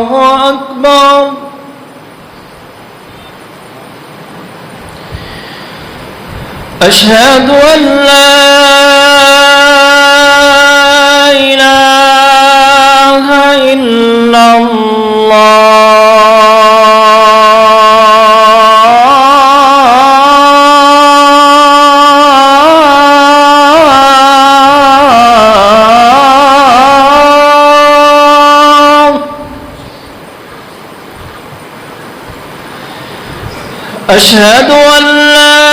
أكبر أشهد أن لا إله إلا أشهد أن لا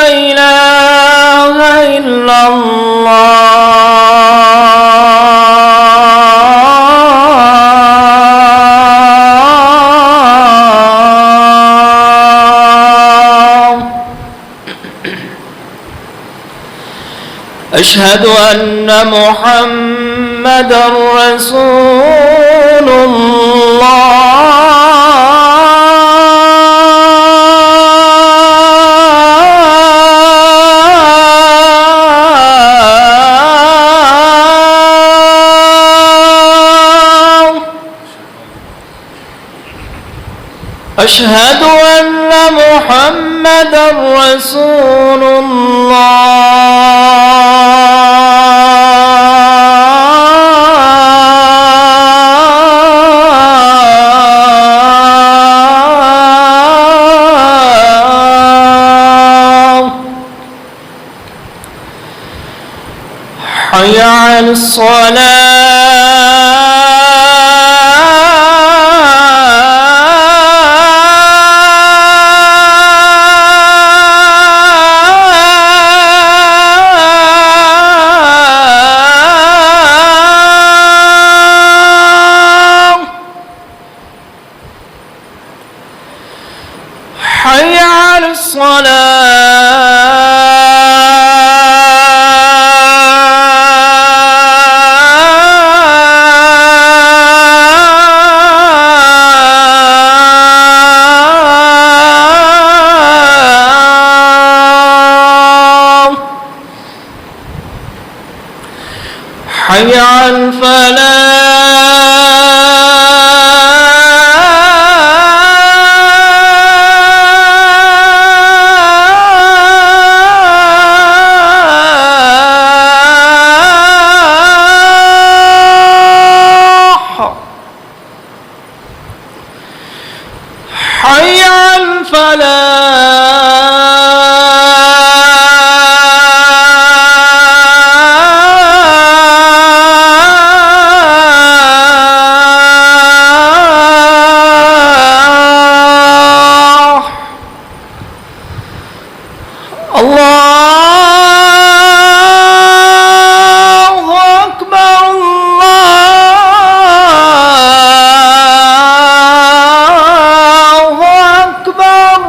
إله إلا الله أشهد أن محمدًا رسول الله أشهد أن محمدًا رسول الله حي على الصلاة حي على الصلاة حي على الفلاح حي على الفلاح الله أكبر الله أكبر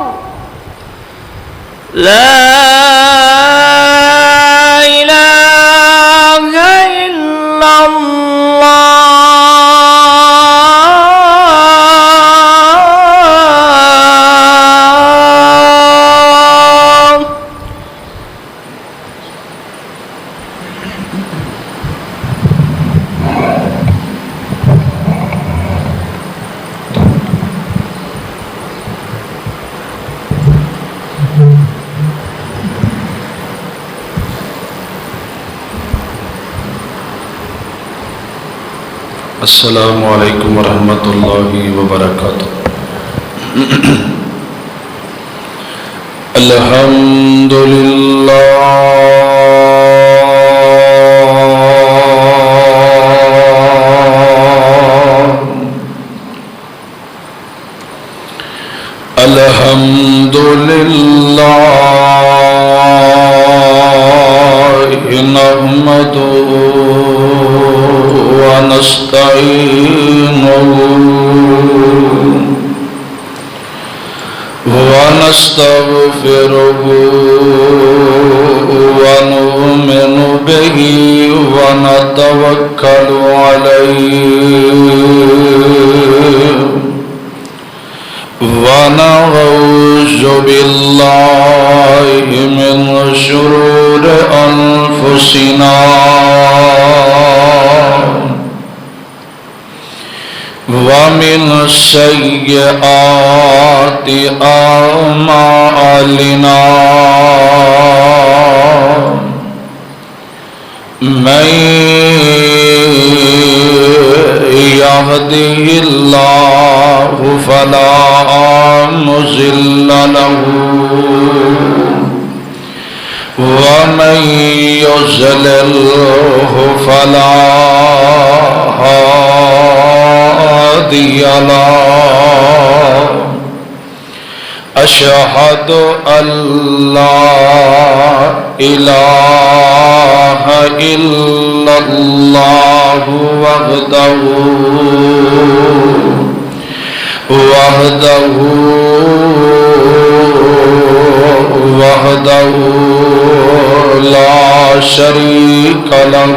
لا إله إلا الله السلام عليكم ورحمة الله وبركاته. الحمد لله الحمد لله نحمده ونستعينه ونستغفره ونؤمن به ونتوكل عليه ونعوذ بالله من شرور أنفسنا ومن سيئات أعمالنا من يهده الله فلا مضل له ومن يضلله فلا هادي له أشهد أن لا إله إلا الله وحده لا شريك له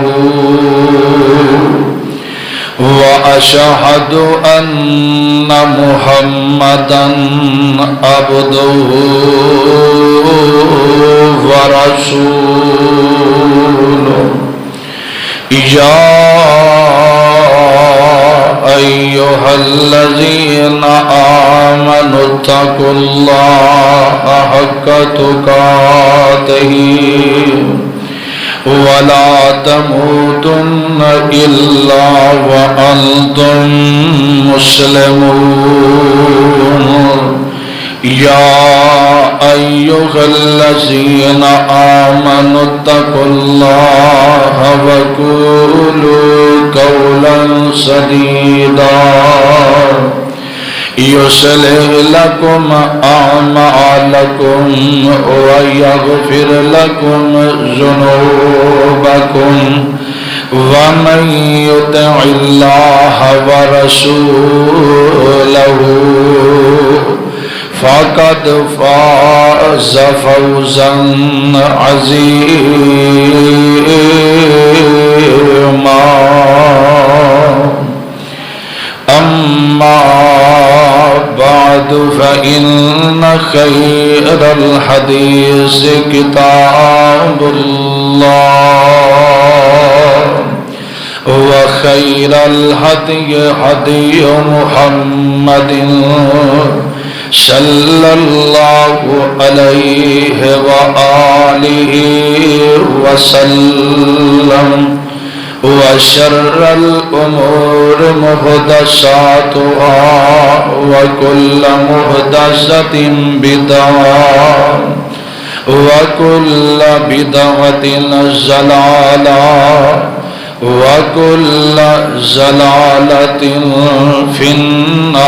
وأشهد أن محمدا عبده ورسوله يا أيها الذين آمنوا اتقوا الله حق تقاته ولا تموتن إلا وأنتم مسلمون يا أيها الذين آمنوا اتقوا الله وقولوا قولا سديدا يصلح لكم أعمالكم ويغفر لكم ذنوبكم ومن يطع الله ورسوله فقد فاز فوزا عظيما أما بعد فإن خير الحديث كتاب الله وخير الهدي هدي محمد صلى الله عليه وآله وسلم وشر الأمور محدثاتها وكل محدثة بدعة وكل بدعة ضلالة وكل ضلالة في النار.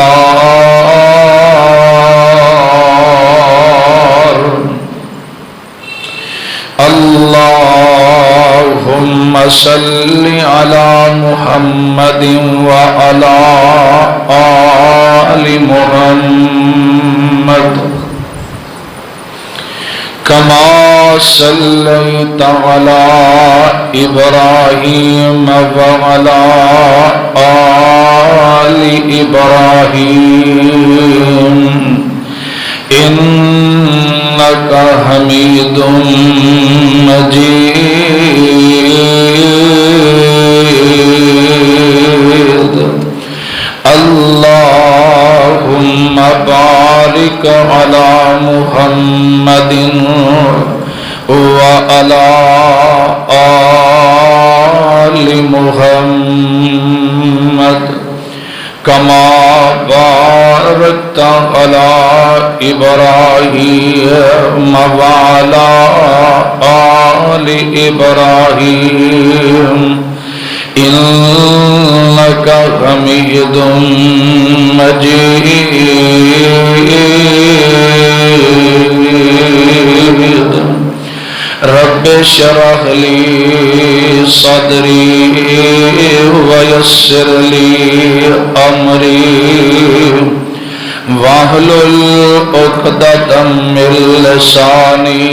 اللهم صل على محمد وعلى آل محمد كما صليت على إبراهيم وعلى آل إبراهيم إنك حميد مجيد. اللهم بارك على محمد وعلى آل محمد كما باركت على إبراهيم وعلى آل إبراهيم إنك حميد مجيد. رب اشرح لي صدري ويسر لي أمري واحلل عقدة من لساني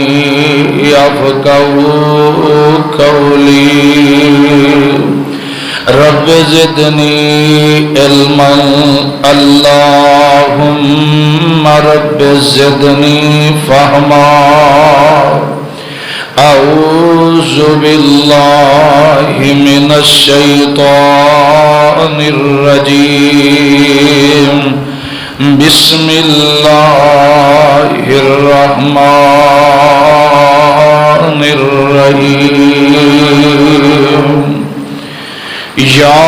يفقهوا قولي. رب زدني علما اللهم رب زدني فهما. أعوذ بالله من الشيطان रजीम बिस्मिल्लाहिर्रहमानिर्रहीम या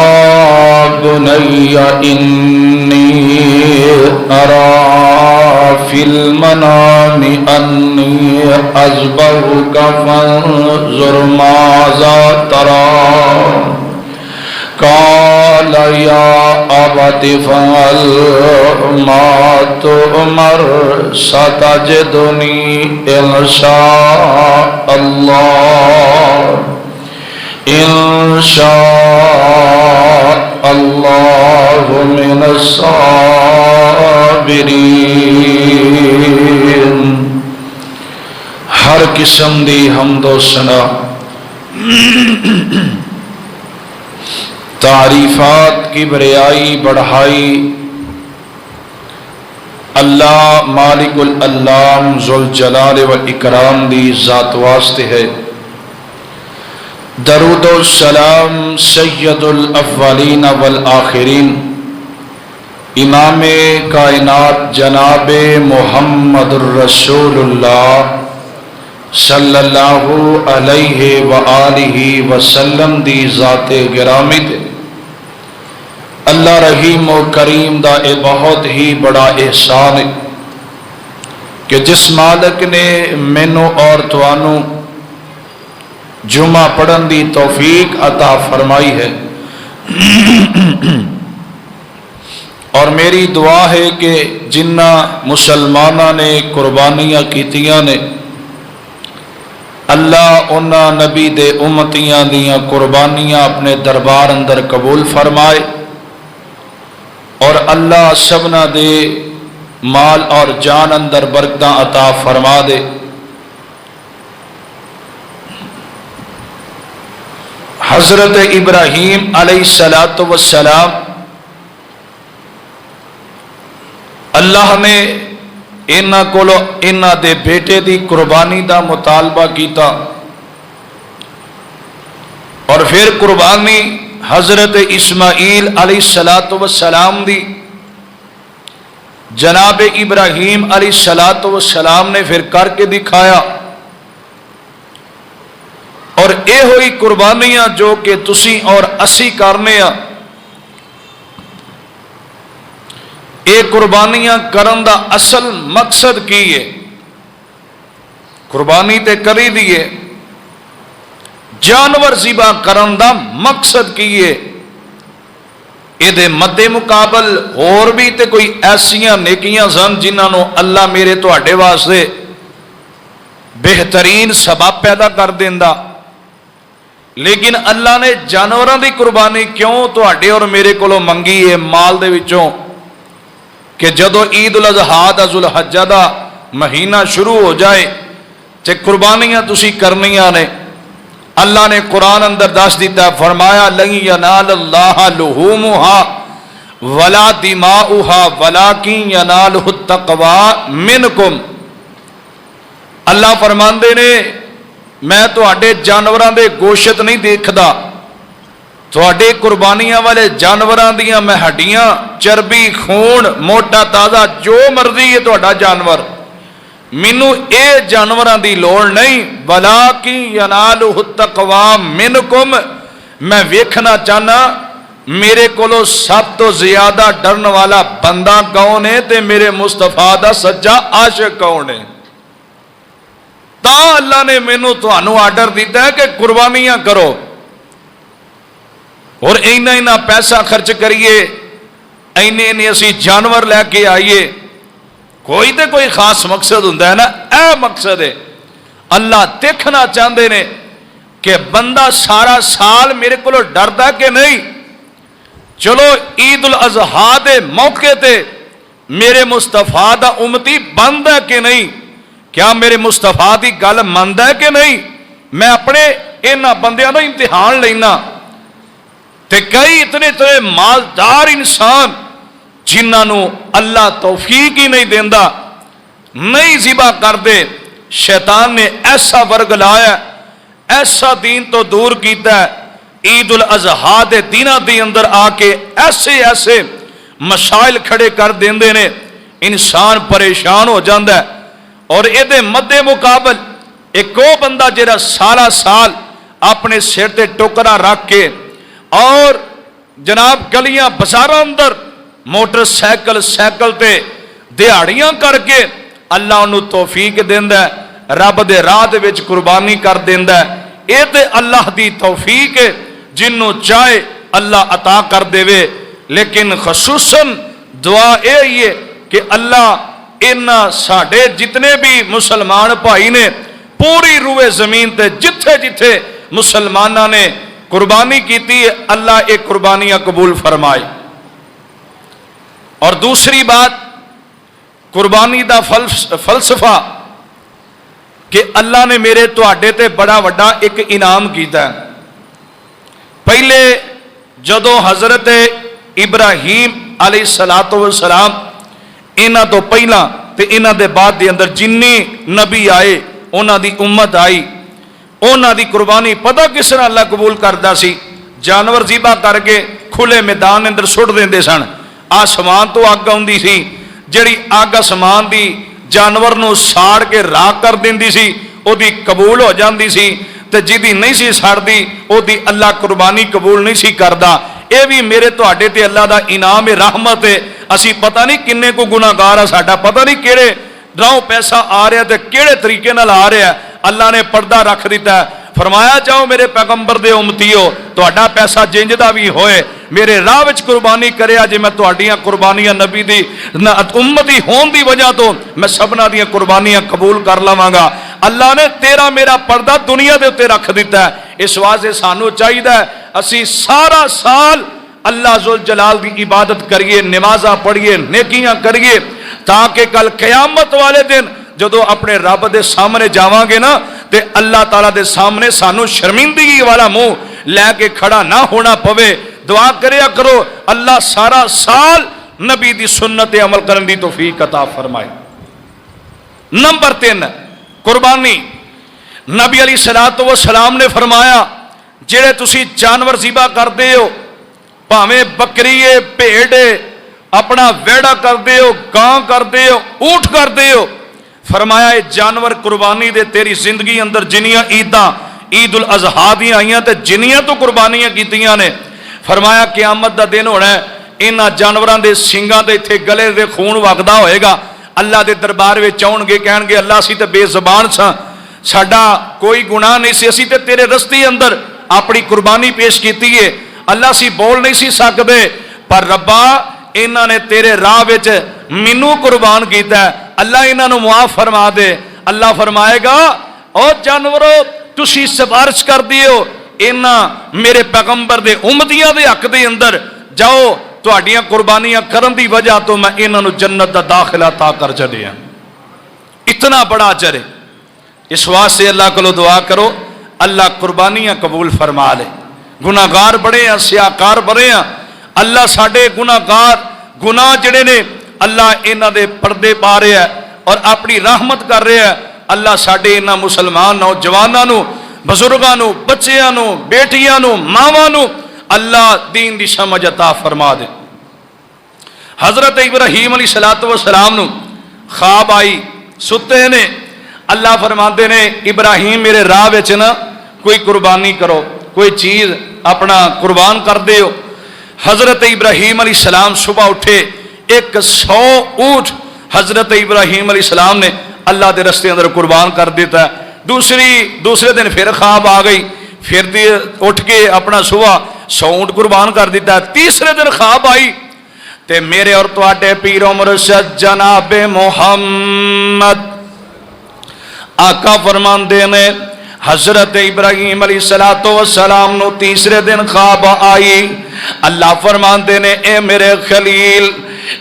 बुनय्या इन्नी अरा फिल मनामि अन्नी अज़बहुका फंज़ुर माज़ा तरा क़ाल या अबति फ़अल मा तुअमर सतजिदुनी इंशाअल्लाहु मिनस्साबिरीन। हर किस्म दी हम्दो सना तारीफात की बरियाई बढ़ाई अल्लाह मालिकुल अल्लाम ज़ुल जलाल वल इकराम दी ज़ात वास्ते है। दरूदो सलाम सय्यदुल अव्वलीन वल आखिरीन इमामे कायनात जनाबे मुहम्मदुर रसूलुल्लाह सल्लल्लाहु अलैहि व आलिहि वसल्लम दी ज़ाते गिरामी ते अल्लाह रहीम व करीम दा ए बहुत ही बड़ा एहसान है कि जिस मालिक ने मैनू और तुहानू जुमा पढ़न दी तौफीक अता फरमाई है। और मेरी दुआ है कि जिन्ना मुसलमाना ने कुर्बानियां कीतियां ने अल्लाह उन्ना नबी दे उम्मतियां दियां कुर्बानियां अपने दरबार अंदर कबूल फरमाए और अल्लाह सबना दे माल और जान अंदर बरकतां अता फरमा दे। हजरत इब्राहीम अलैहिस्सलातु वस्सलाम अल्लाह ने इन्हां कोलों इन्हां दे बेटे दी कुर्बानी दा मुतालबा कीता और फिर कुर्बानी हजरत इस्माईल अलैहिस्सलातु वस्सलाम दी जनाब इब्राहीम अलैहिस्सलातु वस्सलाम ने फिर करके दिखाया। और ये हुई कुर्बानियां जो कि तुसी और असी करने ये कुर्बानियां करन दा असल मकसद की है? कुर्बानी ते करी दिए, जानवर ज़िबा करन दा मकसद की है? इहदे मद्दे मुकाबल होर भी ते कोई ऐसियां नेकियां सन जिन्हां अल्लाह मेरे तुहाडे वास्ते बेहतरीन सबब पैदा कर देंदा, लेकिन अल्लाह ने जानवरों की कुर्बानी क्यों तुहाडे और मेरे कोलों मंगी है माल दे विचों कि जदों ईद उल अज़हा दा ज़ुल हज्जा दा महीना शुरू हो जाए ते कुर्बानियां तुसी करनियां ने। अल्लाह ने कुरान अंदर दस दिता, फरमाया लन यनालल्लाह लुहूमुहा वला दिमाउहा वलाकिन यनालुहु तक़वा मिनकुम। अल्लाह फरमांदे ने मैं तुहाडे जानवरां दे गोश्त नहीं देखदा, तुहाडे कुर्बानियां वाले जानवरां दियां मैं हड्डियां चर्बी खून मोटा ताज़ा जो मर्जी है तुहाडा जानवर, मैनू ये जानवरां दी लोड़ नहीं। वलाकिन यनालुहु तक़वा मिनकुम, मैं वेखना चाहना मेरे कोलों सब तो ज्यादा डरन वाला बंदा कौन है ते मेरे मुस्तफा दा सच्चा आशिक कौन है। ता अल्लाह ने मैनू तुहानू आर्डर दिता है कि कुर्बानियां करो और इन्ना इन्ना पैसा खर्च करिए, इन्ने इन्ने असी जानवर लैके आइए। कोई तो कोई खास मकसद हुंदा है ना, यह मकसद है। अल्लाह देखना चाहते ने कि बंदा सारा साल मेरे को डरदा कि नहीं। चलो ईद उल अज़हा दे मौके ते मेरे मुस्तफा दा उम्मती बनदा कि नहीं, क्या मेरे मुस्तफा की गल मनदा है कि नहीं। मैं अपने इन्हां बंदियां दा इम्तिहान लेना। ते कई इतने इतने मालदार इंसान जिन्होंने अल्लाह तौफीक ही नहीं देंदा, नहीं ज़िबा करते, शैतान ने ऐसा वर्ग लाया, ऐसा दीन तो दूर किया ईद उल अजहा के दिनों के अंदर आके ऐसे ऐसे मसाइल खड़े कर देंदे ने, इंसान परेशान हो जाता है। और ये मद्दे मुकाबल एक वो बंदा जिहड़ा सारा साल अपने सिर ते टोकरा रख के और जनाब गलियां बाजारां अंदर मोटरसाइकिल साइकिल ते दिहाड़ियां करके अल्लाह उन्हें तौफीक देंदा है, रब दे राह दे विच कुर्बानी कर देंदा है। ये ते अल्लाह दी तौफीक है, जिन्हों चाहे अल्लाह अता कर देवे। लेकिन खसूसन दुआ यही है कि अल्लाह इन्हां साडे जितने भी मुसलमान भाई ने पूरी रूए जमीन ते जिथे जिथे मुसलमाना ने कुर्बानी की है, अल्लाह ये कुर्बानियां कबूल फरमाए। और दूसरी बात कुर्बानी का फलसफा कि अल्लाह ने मेरे तुहाडे ते बड़ा वड्डा एक इनाम किया। पहले जदों हजरत इब्राहीम अलैहिस्सलातु वस्सलाम इन्हां तो पहला ते इन्हां दे बाद दे अंदर जिन्ने नबी आए उन्हां दी उम्मत आई, उन्हां दी कुर्बानी पता किस तरह अल्लाह कबूल करदा सी? जानवर ज़िबा करके खुले मैदान अंदर सुट देंदे सन। आसमान तो अग आउंदी सी, जिहड़ी अग आसमान दी जानवर नूं साड़ के राख कर देंदी सी, ओदी कबूल हो जाती सी। ते जिहदी नहीं सी सड़दी ओदी अल्लाह कुर्बानी कबूल नहीं सी करदा। ये भी मेरे तुहाडे ते अल्लाह दा इनाम है, रहमत है। असी पता नहीं किन्ने को गुनाहगार आ, साडा पता नहीं किहड़े राहों पैसा आ रहा ते किहड़े तरीके नाल आ रहा। अल्लाह ने पर्दा रख दिता है, फरमाया जाओ मेरे पैगंबर दे उम्मतीओ, तुहाडा पैसा जिंज दा भी होए मेरे राह विच कुर्बानी करिया जे मैं तुहाडीआं कुर्बानियां नबी दी उम्मती होने की वजह तो मैं सबना दी कुर्बानियां कबूल कर लवांगा। अल्लाह ने तेरा मेरा पर्दा दुनिया के उत्ते रख दिता है। इस वास्ते सानू चाहिए असी सारा साल अल्लाह जुल जलाल की इबादत करिए, नमाज़ां पढ़िए, नेकियां करिए, ताकि कल क़यामत वाले दिन जदों अपने रब के सामने जावांगे ना ते अल्लाह ताला दे सामने सानू शर्मिंदगी वाला मुंह लैके खड़ा ना होना पवे। दुआ करिया करो अल्लाह सारा साल नबी दी सुन्नत ते अमल करने की तौफीक अता फरमाए। नंबर 3 कुर्बानी। नबी अलैहिस्सलातु वस्सलाम ने फरमाया जेड़े तुसी जानवर ज़िबा करते हो, भावें बकरी है, भेड़ है, अपना वेड़ा करते हो, गां करते हो, ऊंट करते हो, फरमाया ये जानवर कुर्बानी दे तेरी जिंदगी अंदर जिन्नियां ईदां ईद उल अजहा दी आईयां ते जिन्नियां तो कुर्बानियां कीतियां ने, फरमाया क़यामत दा दिन होना है इन्हां जानवरां दे सिंगां दे इत्थे गले दे खून वगदा होएगा। अल्लाह के दरबार में आउणगे, कहणगे अल्लाह असीं ते बेज़बान सां, साडा कोई गुनाह नहीं सी, असीं ते तेरे रस्ते अंदर अपनी कुर्बानी पेश की है, अल्लाह असीं बोल नहीं सी सकदे, पर रब्बा इन्हां ने तेरे राह विच मैनू कुर्बान किया, अल्लाह इन्हां नूं मुआफ फरमा दे। अल्लाह फरमाएगा ओ जानवरों तुसीं सिफारिश कर दिओ इन्हां मेरे पैगंबर दे उम्मतियां दे हक दे अंदर जाओ, तुहाडीआं कुर्बानियां करन दी वजह तो मैं इन्हां नूं जन्नत दा दाखिला ता कर छड्डिया। इतना बड़ा अजर है। इस वास्ते अल्लाह कोलों दुआ करो अल्लाह कुर्बानियां कबूल फरमा ले। गुनाहगार बड़े हैं, सियाकार बड़े हैं, अल्लाह साडे गुनाहगार गुनाह जिहड़े ने अल्लाह इन्हां दे पर्दे पा रहा है और अपनी रहमत कर रहा है। अल्लाह साडे इन्हां मुसलमान नौजवानों नूं, बजुर्गों नूं, बच्चियां नूं, बेटियां नूं, मावां नूं अल्लाह दीन दी समझ अता फरमा दे। हजरत इब्राहीम अलैहिस्सलातु वस्सलाम नूं ख्वाब आई, सुते ने, अल्लाह फरमाते ने इब्राहीम मेरे राह विच ना कोई कुर्बानी करो, कोई चीज़ अपना कुर्बान कर दे। हजरत इब्राहीम अलैहिस्सलाम सुबह उठे, 100 ऊँट हजरत इब्राहीम अलैहिस्सलाम ने अल्लाह के रस्ते अंदर कुर्बान कर दिता। दूसरे दिन फिर ख्वाब आ गई, फिर उठ के अपना सुबह 100 ऊँट कुर्बान कर दिता। तीसरे दिन ख्वाब आई ते मेरे और तुहाडे पीर ओ मुर्शद जनाबे मुहम्मद आका फरमांदे ने हजरत इब्राहीम अलैहिस्सलातु वस्सलाम नूं तीसरे दिन ख्वाब आई। अल्लाह फरमांदे ने ए मेरे खलील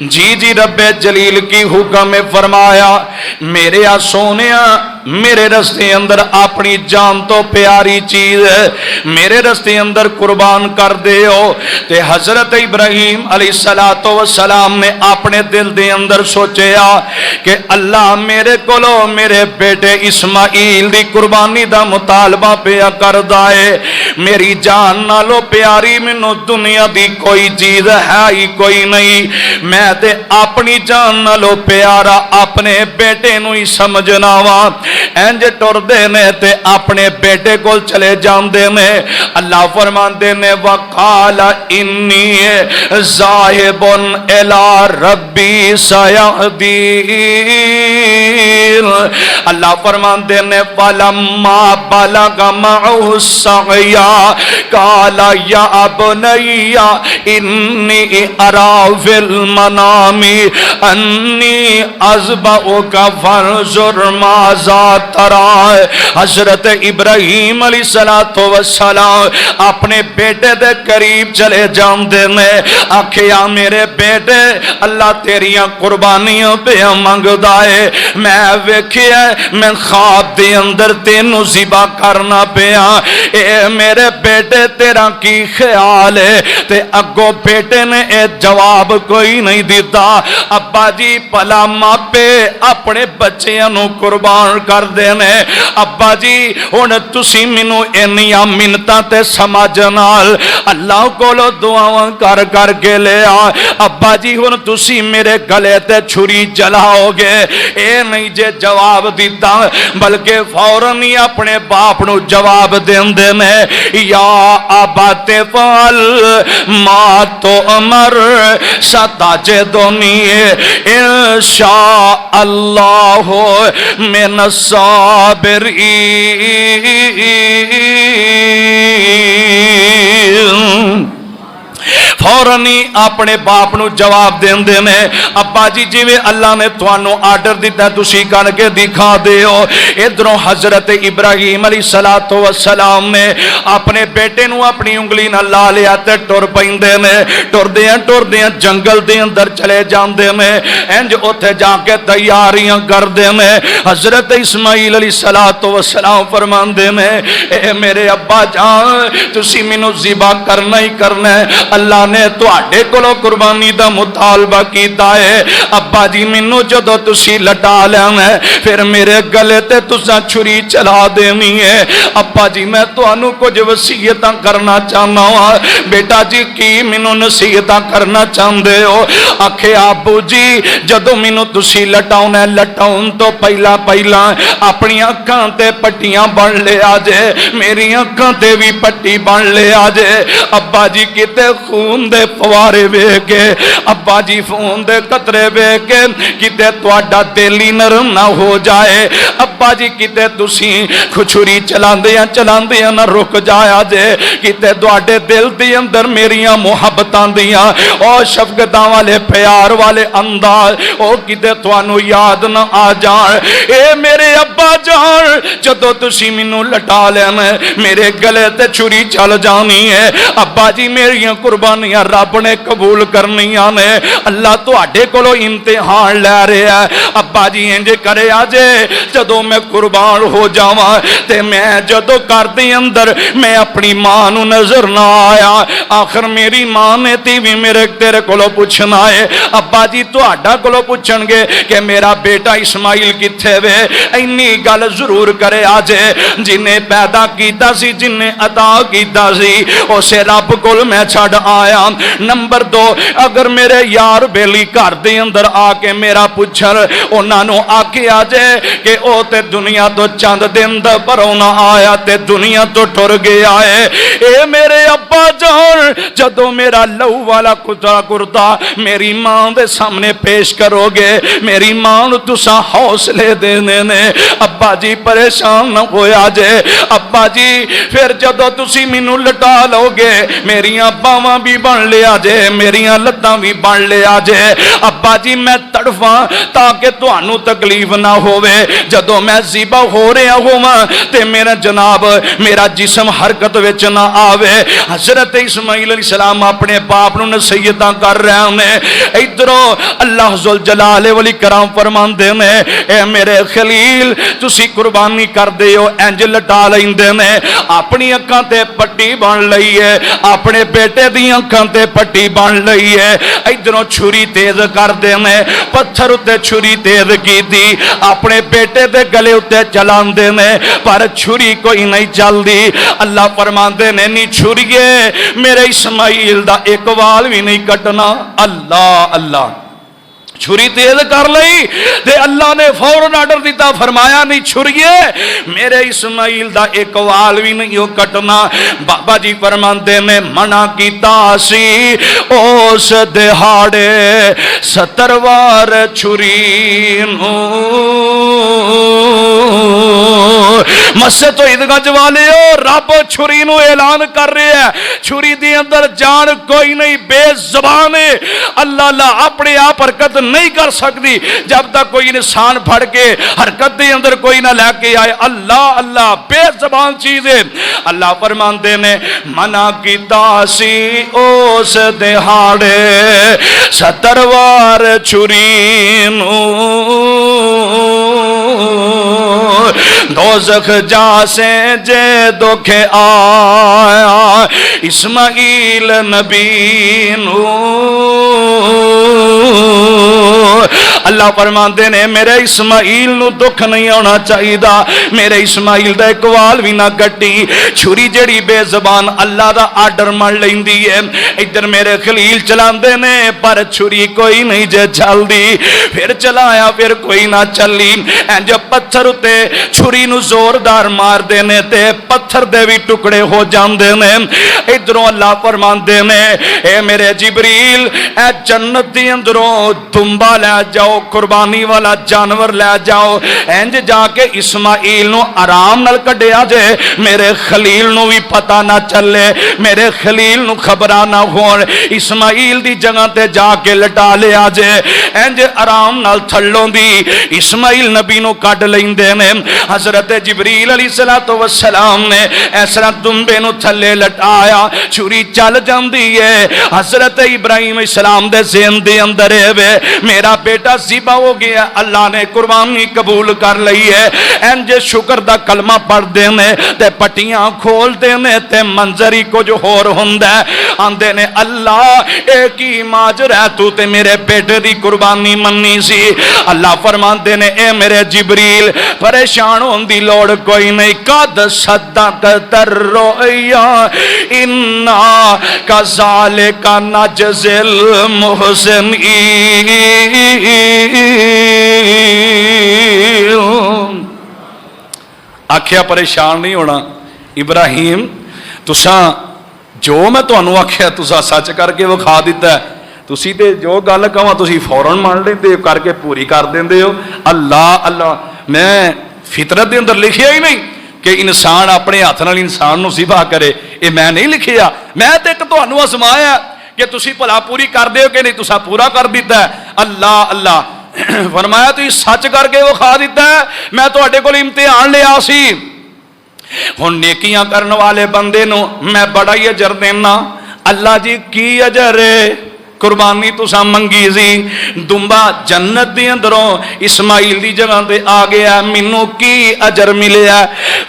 जी जी रब्बे जलील की हुक्म में फरमाया मेरे आ सोनिया मेरे रस्ते अंदर अपनी जान तो प्यारी चीज मेरे रस्ते अंदर कुर्बान कर दे हो। ते हजरत इब्राहिम अलैहिस्सलातो वस्सलाम ने अपने दिल दे अंदर सोचा कि अल्लाह मेरे कोलो मेरे बेटे इस्माइल दी कुर्बानी दा मुतालबा पिया करदा है। मेरी जान नालों प्यारी मैनू दुनिया दी कोई चीज है ही कोई नहीं। मैं ते अपनी जान नालों प्यारा अपने बेटे नू ही समझना वा। इंज टुरदे ने ते अपने बेटे कोल चले जांदे ने। अल्लाह फरमांदे ने वकाल इन्नी ज़ाहिबुन इला रब्बी सयहदीन। अल्लाह फरमांदे ने फलम्मा बलग मअहु सअया काला या अबनैया इन्नी अरा फिल मनामी अन्नी अज़बहुका फंजुर माज़ा तरा। हजरत इब्राहिम अलैहिस्सलातो वस्सलाम अपने बेटे दे करीब चले जांदे ने। आखिया मेरे बेटे अल्लाह तेरियां कुर्बानियां पे मंगदा है। मैं वेखिया मैं ख्वाब दे अंदर तेनू ज़िबा करना पिया। ए मेरे बेटे तेरा की ख्याल है? ते अगो बेटे ने ए जवाब कोई नहीं दिता। अब्बा जी भला मापे अपने बच्चों नू कुर्बान कर देने। अब्बा जी हुण तुसी मैनू इन्नियां मिन्नतां ते समझ नाल अल्लाह कोलों दुआवां कर कर के ले आ। अब्बा जी हुण तुसी मेरे गले ते छुरी चलाओगे? ए नहीं जे जवाब दिता बल्कि फौरन ही अपने बाप नू जवाब देंदे ने या अबा ते फल मा तो अमर सताजे दोनी इंशा अल्लाह मिन साबिरीन। फौरन ही अपने बाप नू जवाब देंदे ने अब्बा जी जिवें अल्लाह ने तुहानू आर्डर दिता तुसी करके दिखा दिओ। इधरों हजरत इब्राहिम अलैहिस्सलातो वस्सलाम ने अपने बेटे नू अपनी उंगली नाल ला लिया ते टुर पैंदे ने। टुरदियां जंगल दे अंदर चले जांदे ने। इंज उत्थे जाके तैयारियां करदे ने। हजरत इस्माइल अलैहिस्सलातो वस्सलाम फरमांदे ने ए मेरे अब्बा जान तुसी मैनू ज़िबा करना ही करना है। अल्लाह ने तुहाडे कोलों कुर्बानी दा मुतालबा कीता है। अब्बा जी मैनू जदों तुसी लटा लेना है फिर मेरे गले ते तुसां छुरी चला देनी है। अब्बा जी मैं तुहानू कुछ वसीयतां करना चाहना वा। बेटा जी की मैनू नसीहतां करना चाहते हो? आखे आबू जी जदों मैनू तुसी लटाउना लटाउन तो पहला पहला अपनी अखां ते पट्टियां बन लिया जे। मेरी अखां ते भी पट्टी बन लिया जे। अब्बा जी किते खून दे फवारे वेख के अब्बा जी खून दे कतरे वेख के किते तुहाडा दिल ही नरम ना हो जाए। अब्बा जी किते तुसी छुरी चलांदियां ना रुक जाया जे। किते तुहाडे दिल दे अंदर मेरियां मुहब्बतां दियां और शफकतां वाले प्यार वाले अंदाज ओ किते तुहानू याद ना आ जान। ए मेरे अब्बा जान जदों तुसी मैनू लटा लेना मेरे गले ते छुरी चल जानी है। अब्बा जी मेरियां कुर्बानियां रब ने कबूल करनियां ने। अल्लाह तुहाडे कोलों इम्तिहान लै रहा है। अब्बा जी इंज करिया जे जदों मैं कुर्बान हो जावां ते मैं जदों घर दे अंदर मैं अपनी मां नू नजर ना आया आखिर मेरी मां ने भी मेरे तेरे कोलों पूछना है। अब्बा जी तुहाडा कोलों पूछणगे कि मेरा बेटा इस्माइल किथे वे। इन्नी गल जरूर करे जे जिन्हें पैदा कीता सी जिन्हें अता कीता सी उसे रब कोल मैं छड़ आया। नंबर 2 अगर मेरे यार बेली घर दे अंदर आके मेरा पुछण उन्होंने आखिया जे कि ओ ते दुनिया तो चंद दिन दा परौना आया ते दुनिया तो टुर गया है। ए मेरे अब्बा जान जदों मेरा लहू वाला कुर्ता मेरी मां दे सामने पेश करोगे मेरी मां नू तुसा हौसले देने ने। अब्बा जी परेशान न होया जे। अब्बा जी फिर जदों तुसी मैनू लटा लोगे मेरियां बावां भी बन लिया जे, मेरिया लत्तां भी बन लिया जे। अब्बा जी मैं तड़फा ताकि तुहानू तकलीफ ना होवे, जदों मैं ज़िबा हो रहा होवां ते मेरा जनाब मेरा जिस्म हरकत विच ना आवे। हज़रत इस्माइल अलैहिस्सलाम अपने बाप नू नसीहतां कर रहे ने, इधरों अल्लाह जुल जलाल वली कराम फरमांदे ने, ए मेरे खलील तुसी कुर्बानी करदे हो इंज लटा लैंदे ने, अपनी अखां ते पट्टी बन लई है, अपने बेटे दी अखां ते पट्टी बन लई है। इधरों छुरी तेज करदे ने, पत्थर उत्ते छुरी तेज कीती, अपने बेटे दे गले उत्ते चलांदे ने, पर छुरी कोई नहीं चलदी। अल्लाह फरमांदे ने नी छुरीए मेरे इस्माइल दा एक वाल भी नहीं कटना। अल्लाह अल्लाह, छुरी तेज कर लई ते अल्लाह ने फौरन आर्डर दिता, फरमाया नहीं छुरीए मेरे इस्माइल दा एक वाल भी नहीं हो कटना। बाबा जी फरमांदे ने मना कीता सी उस दिहाड़े 70 वार छुरी नू। मस्जिद तो ईदगंज वाले हो, रब छुरी नू ऐलान कर रहे हैं, छुरी दे अंदर जान कोई नहीं, बेज़बान है। अल्लाह अल्लाह अपने आप हरकत नहीं कर सकती जब तक कोई इंसान फड़ के हरकत के अंदर कोई ना लेके आए। अल्लाह अल्लाह बेज़बान चीज है। अल्लाह फरमाते ने मना कीता सी उस दिहाड़े 70 वार छुरी नू, दोज़ख जासे जे दुखे आया इस्माइल नबी नू। अल्लाह फरमाते ने मेरे इस्माइल नू दुख नहीं आना चाहिए, मेरे इस्माइल दा एक वाल भी ना कटी। छुरी जड़ी बेज़बान अल्लाह दा आर्डर मन लैंदी है, इधर मेरे खलील चलांदे ने पर छुरी कोई नहीं जे चलदी। फिर चलाया फिर कोई ना चली, इंज पत्थर उत्ते छुरी नू जोरदार मारदे ने ते पत्थर दे भी टुकड़े हो जांदे ने। इधरों अल्लाह फरमांदे ने ए मेरे जिबरील ए जन्नत दी अंदरों दुंबा ले जाओ, कुर्बानी वाला जानवर ले जाओ, इंज जाके इस्माइल नू आराम नाल कढ़िया जे, मेरे खलील नू भी पता ना चले, मेरे खलील नू खबरां ना होण, इस्माइल दी जगह ते जाके लटा लिया जे। इंज आराम नाल थल्लों दी इस्माइल नबी नू कढ़ लैंदे ने। हजरत जिबरील अलैहिस्सलातु वस्सलाम ने इस तरह दुंबे नू थल्ले लटाया, छुरी चल जांदी है। हजरत इब्राहिम अलैहिस्सलाम दे ज़हन दे अंदर है मेरा बेटा ज़िबा हो गया, अल्लाह ने कुर्बानी कबूल कर ली है। इंज शुक्र दा कलमा पढ़ते ने ते पट्टियां खोलते ने ते मंजर ही कुछ होर हुंदा है। आंदे ने अल्लाह एक ही माजरा तू ते मेरे बेटे दी कुर्बानी मन्नी सी। अल्लाह फरमाते ने ए मेरे जिबरील परेशान होने दी लोड़ कोई नहीं, कद सद्दक तररोया इन्ना कज़ालिका नजज़िल मुहसिनीन। आख्या परेशान नहीं होना इब्राहिम, तुसा जो मैं तुहानू आख्या तुसा सच करके विखा दिता है, तुसी ते जो गल कहां तुसी फौरन मान लेंदे हो, करके पूरी कर देंदे हो। अल्लाह अल्लाह, मैं फितरत के अंदर लिखिया ही नहीं कि इंसान अपने हाथ नाल इंसान नू ज़िबा करे, ये मैं नहीं लिखिया। मैं तो एक तुहानू आजमाया कि तुसी भला पूरी कर दे हो कि नहीं, तुसा पूरा कर दिता है। अल्लाह अल्लाह, फरमाया तुसी सच करके विखा दिता है, मैं तुहाडे कोल इम्तिहान लिया सी। हुण नेकियां करने वाले बंदे नू मैं बड़ा ही अजर देना। अल्लाह जी की अजर है? कुर्बानी तुसा मंगी सी, दुंबा जन्नत दे अंदरों इस्माइल दी जगह ते आ गया, मैनू की अजर मिलिया?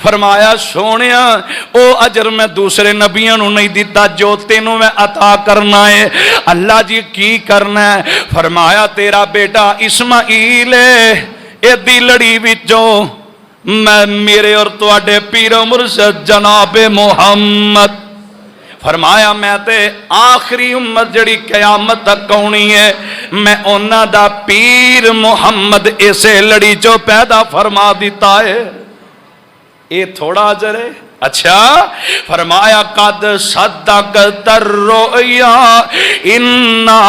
फरमाया सोनिया ओ अजर मैं दूसरे नबियां नू नहीं दिता जो तेनू मैं अता करना है। अल्लाह जी की करना है? फरमाया तेरा बेटा इस्माइल एदी लड़ी विचों मैं मेरे और तुहाडे पीर मुर्शद जनाबे मुहम्मद, फरमाया मैं ते आखिरी उम्मत जड़ी कयामत तक आउणी है, मैं उन्हां दा पीर मुहम्मद इसे लड़ी चो पैदा फरमा दिता है। ये थोड़ा अजर है? अच्छा, फरमाया कद सद्दक तररोया इन्ना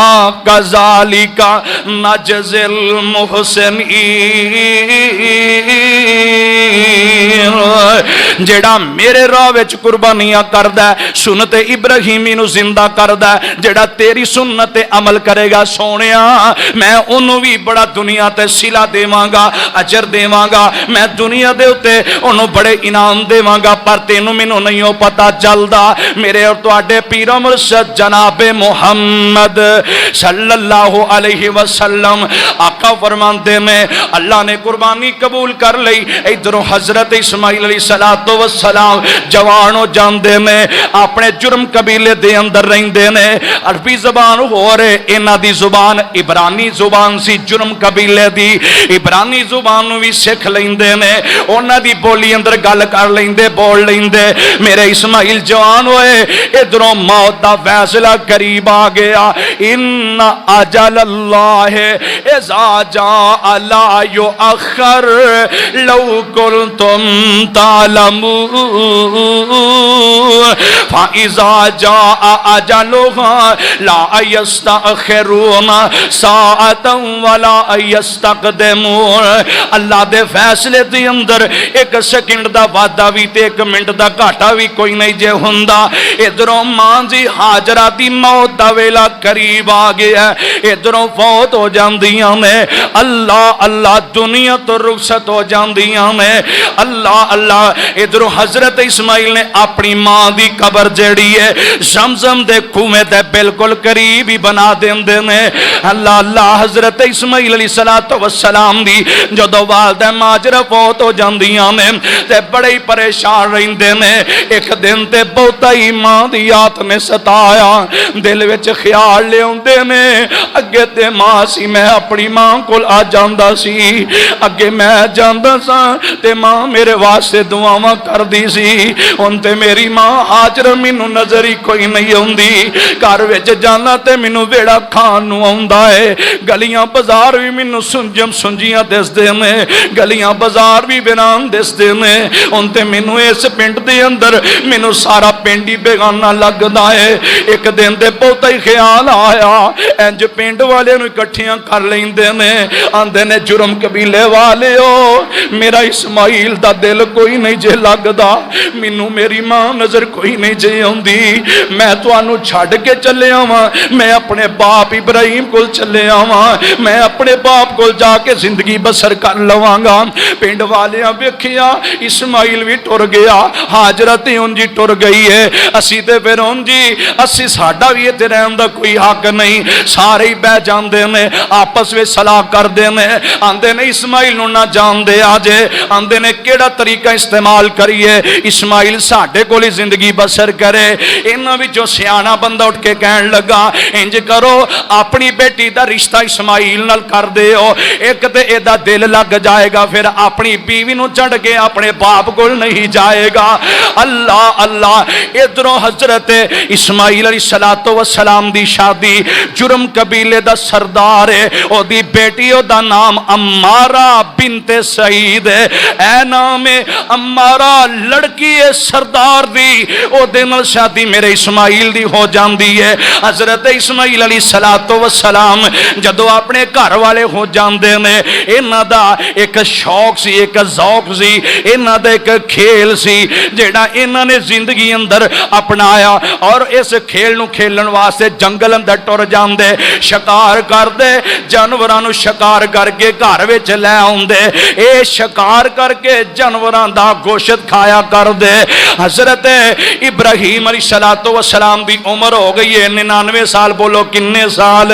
कज़ालिका नजज़िल मुहसिनीन। इस्माईल जेड़ा मेरे राह विच कुर्बानियां करदा है, सुन्नत इब्राहिमी नूं जिंदा करदा है, जेड़ा तेरी सुन्नत ते अमल करेगा सोनिया मैं उन्होंने भी बड़ा दुनिया ते सिला देवांगा, अजर देवांगा, मैं दुनिया दे उत्ते उन्होंने बड़े इनाम देवांगा। पर तेनू मैनू नहीं हो पता चलदा मेरे और तुहाडे पीर मुर्शद जनाबे मुहम्मद सल्लल्लाहु अलैहि वसल्लम आका फरमाते हैं अल्लाह ने कुर्बानी कबूल कर ली। इधरों हजरत इस्माइल अलैहिस्सलातु वस्सलाम जवान हो जाते हैं, अपने जुर्म कबीले दे अंदर रहिंदे ने, अरबी जबान हो रहे इन्हां दी जुबान इबरानी जुबान सी, जुर्म कबीले दी इबरानी जुबान भी सीख लेंदे ने, उन्हां दी बोली अंदर गल कर लेंदे, बोल लेंदे। मेरे इस्माइल जवान होए, इधरों मौत दा फैसला करीब आ गया। इन्ना अजल अल्लाह इज़ा जाअ ला युअख्खर लौ कुंतुम तालमून फ़इज़ा जाअ अजलुहा ला यस्तअखिरून साअतन वला यस्तक़दिमून। अल्लाह दे फैसले दे अंदर एक सेकंड दा वादा भी ते एक मिनट दा घाटा भी कोई नहीं जे हुंदा। इधरों मां जी हाजरा दी मौत दा वेला करीब आ गया, इधरों फौत हो जांदियां ने, अल्लाह अल्लाह दुनिया तो रुखसत हो जांदियां ने, अल्लाह अल्लाह। इधरों हजरत इस्माइल ने अपनी मां दी कबर जेड़ी है ज़मज़म दे कुएं दे बिल्कुल करीब ही बना देंदे ने। अल्लाह अल्लाह। हजरत इस्माइल अलैहिस्सलातु वस्सलाम दी जदों वालदा माजरा फौत हो जांदियां ने ते बड़े ही परेशान रहिंदे ने। एक दिन ते बहुता ही मां दी याद ने सताया, दिल विच ख्याल लियाउंदे ने अगे ते मां सी, मैं अपनी मां कोल आ जांदा सी, अगे मैं जांदा सा ते मां मेरे वास्ते दुआवां करदी सी। हुण ते मेरी मां हाजर मैनू नजर ही कोई नहीं आउंदी, घर विच जाना ते मैनू वेड़ा खाण नूं आउंदा है, गलियां बाजार भी मैनू सुंजम सुंजियां दिसदे ने, गलियां बाजार भी वीरान दिसदे ने। हुण ते मैनू इस पिंड दे अंदर मैनू सारा पिंड ही बेगाना लगदा है। एक दिन ते बहुता ही ख्याल आया, इंज पिंड वाले नूं इकट्ठियां कर लैंदे ने, आंदे ने जुर्म कबीले वाले हो मेरा इस्माइल दा दिल कोई नहीं जे लगदा, मैनू मेरी मां नजर कोई नहीं जे आउंदी, मैं तुहानू छड्ड के चले आवां, मैं अपने बाप इब्राहिम कोल चले आवां, मैं अपने बाप कोल जाके जिंदगी बसर कर लवांगा। पिंड वालियां वेखिया इस्माइल भी टुर गया, हाजरा ते उंजी टुर गई है, असी ते फिर उंजी असी साडा भी इत्थे रहन दा कोई हक नहीं। सारे ही बह जांदे ने, आपस में सलाह करदे ने, आंदे ने इस्माइल नूं ना जांदे आजे, आंदे ने केड़ा तरीका इस्तेमाल करिए इस्माइल साडे कोल ही जिंदगी बसर करे। इन्हां विचों सियाणा बंदा उठ के कहन लगा इंज करो अपनी बेटी दा रिश्ता इस्माइल नाल कर दिओ, एक ते एदा दिल लग जाएगा, फिर अपनी बीवी नूं छड्ड के अपने बाप कोल नहीं जाएगा। अल्लाह अल्लाह। इधरों हजरत इस्माइल अलैहिस्सलातु वस्सलाम दी शादी जुर्म कबीले दा सरदार है, ओदी बेटी ओदा नाम अम्मारा बिनते सईद है, ऐ नाम है अम्मारा, लड़की है सरदार दी, ओदे नाल शादी मेरे इस्माइल दी हो जांदी है। हजरत इस्माइल अलैहिस्सलातु वस्सलाम जदों अपने घर वाले हो जांदे ने, इन्हां दा एक शौक सी, एक ज़ौक सी, इन्हां दा एक खेल सी जेड़ा इन्हां ने जिंदगी अंदर अपनाया, और इस खेल नूं खेलन वास्ते जंगल अंदर टुर जांदे, शिकार करदे, जानवरां नूं शिकार करके घर विच लै आउंदे, ए शिकार करके जानवरां दा गोश्त खाया करदे। हजरत इब्राहिम अलैहिस्सलातु वस्सलाम दी उम्र हो गई है 99 साल, बोलो किन्ने साल?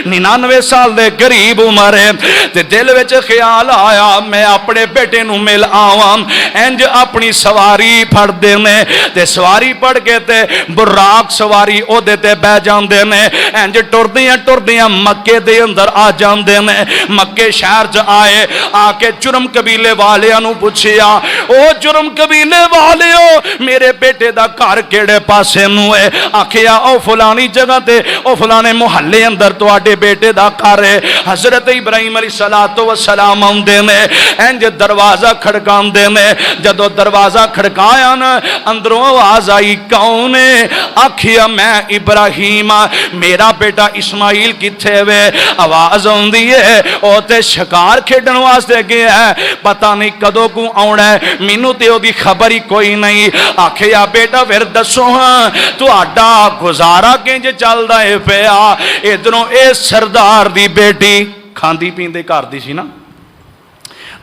99 साल दे करीब उम्र है। ते दिल विच ख्याल आया मैं अपने बेटे नूं मिल आवां, इंज अपनी सवारी फड़दे ने ते सवारी फड़ के ते बुराक सवारी ओदे ते बह जांदे ने, इंज टुरदियां टुरदियां मक्के दे अंदर आ जांदे ने। मक्के शहर च आए, आके जुर्म कबीले वालियां नूं पुछिया ओ जुर्म कबीले वालियो मेरे बेटे दा घर केड़े पासे नूं है? आखिया ओ फलानी जगह ते ओ फलाने मुहल्ले अंदर तुहाडे बेटे दा घर है। हजरत इब्राहिम अलैहिस्सलातो वस्सलाम आउंदे ने, इंज दरवाजा खड़काउंदे ने। जदों दरवाजा खड़काया ना, अंदरों आवाज आई, कौन है? आखिया मैं इब्राहिम, मेरा बेटा इस्माइल किथे वे? आवाज आउंदी है ओ ते शिकार खेडण वास्ते गया है, पता नहीं कदों को आउणा है, मैनू ते ओदी खबर ही कोई नहीं। आखिया बेटा फिर दसो हां तुहाडा गुजारा किंज चलदा है पिया? इधरों ए सरदार दी बेटी खांदी पींदे घर दी सी ना,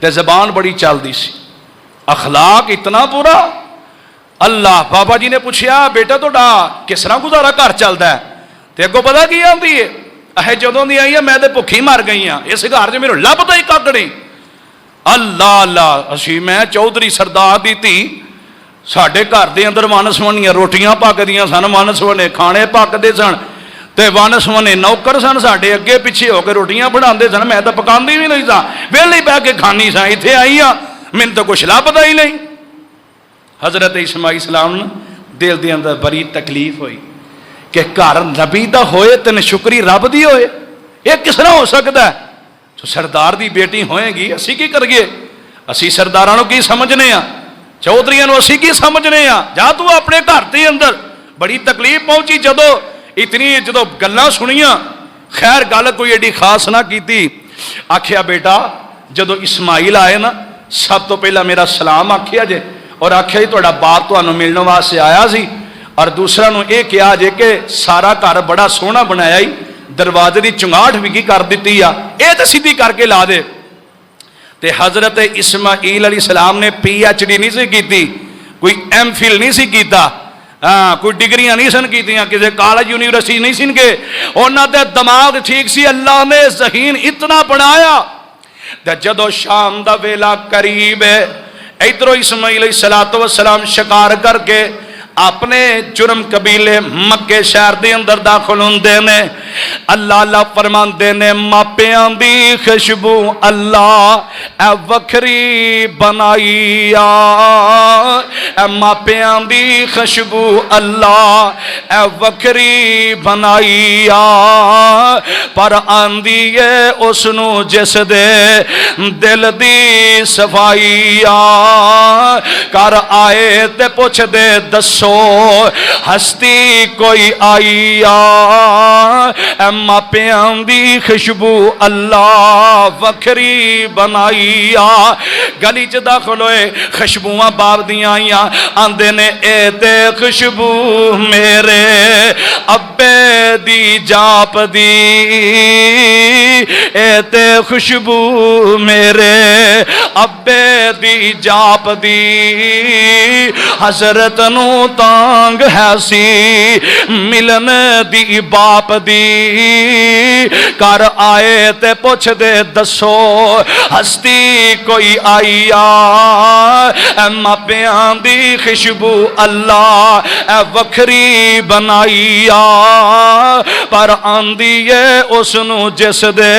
ते जबान बड़ी चलदी सी, अखलाक इतना बुरा। अल्लाह बाबा जी ने पूछया बेटा तुहाडा किस तरह गुजारा घर चलदा है? ते अगों पता की आंदी है, अहे जदों दी आई है मैं ते भुखी मर गई हाँ, इस घर च मेनू लभदा ही कक्ख नहीं। अल्लाह अल्लाह, असी मैं चौधरी सरदार दी धी, साडे घर दे अंदर मन सुवनियां रोटियां पकदियां सन, मन सुवने खाने पकदे सन, ते वन सुवने नौकर सन साडे अगे पिछे होकर रोटियां बनाते सन, मैं तो पकांदी भी नहीं सा, वेली बह के खानी सा। इत्थे आई हाँ मैनू तो कुछ लभदा ही नहीं। हजरत इस्माइल सलाम ने दिल के अंदर बड़ी तकलीफ हुई कि घर नबी दा होए ते नशुकरी रब दी होए, ये किस तरह हो सकता है? तो सरदार दी बेटी होएगी, असी की करिए? असी सरदारां नूं की समझने आ, चौधरियां नूं असी की समझने आ? जा तू अपने घर के अंदर। बड़ी तकलीफ पहुंची जदों इतनी जदों गल्लां सुनियां, खैर गल कोई एडी खास ना कीती। आखिया बेटा जदों इस्माइल आए ना, सब तो पहला मेरा सलाम आखिया जे, और आखिया जी तुहाडा बाप तुहानूं मिलण वास्ते आया सी, और दूसरा नूं यह कहा जे कि सारा घर बड़ा सोहना बनाया ही, दरवाजे की चुंगाहट भी की कर दी आ, ये तो सीधी करके ला दे। ते हजरत इस्माइल अलैहिस्सलाम ने PhD नहीं सी की, कोई MPhil नहीं सी कीता, हाँ कोई डिग्रियां नहीं सन कीतियां, किसी कॉलेज यूनिवर्सिटी नहीं सन गए, उन्होंने दिमाग ठीक सी, अल्लाह ने ज़हीन इतना बनाया। ते जदों शाम दा वेला करीब है, इधरों इस्माइल अलैहिस्सलातो वस्सलाम शिकार करके अपने जुर्म कबीले मक्के शहर के अंदर दाखिल होंदे ने। अल्लाह अल्लाह फरमांदे ने, मापियां दी खुशबू अल्लाह ए वखरी बनाई आ, ए मापियां दी खुशबू अल्लाह ए वखरी बनाई आ, पर आंदी है उसनू जिस दे दिल दी सफाई आ। कर आए ते पुछ दे दसो हस्ती कोई आई आ, मापियां दी खुशबू अल्लाह वखरी बनाई आ। गली च दाखिल होए, खुशबुआं बाप दियां आईयां, आंदे ने ए ते खुशबू मेरे अब्बे दी जाप दी, ए ते खुशबू मेरे अब्बे दी जाप दी। हजरत नू तांग है सी मिलन दी बाप दी, कर आए ते पुछ दे दसो हस्ती कोई आई आ, मापियां दी खुशबू अल्लाह ए वखरी बनाई आ, पर आंदी है उसनू जिस दे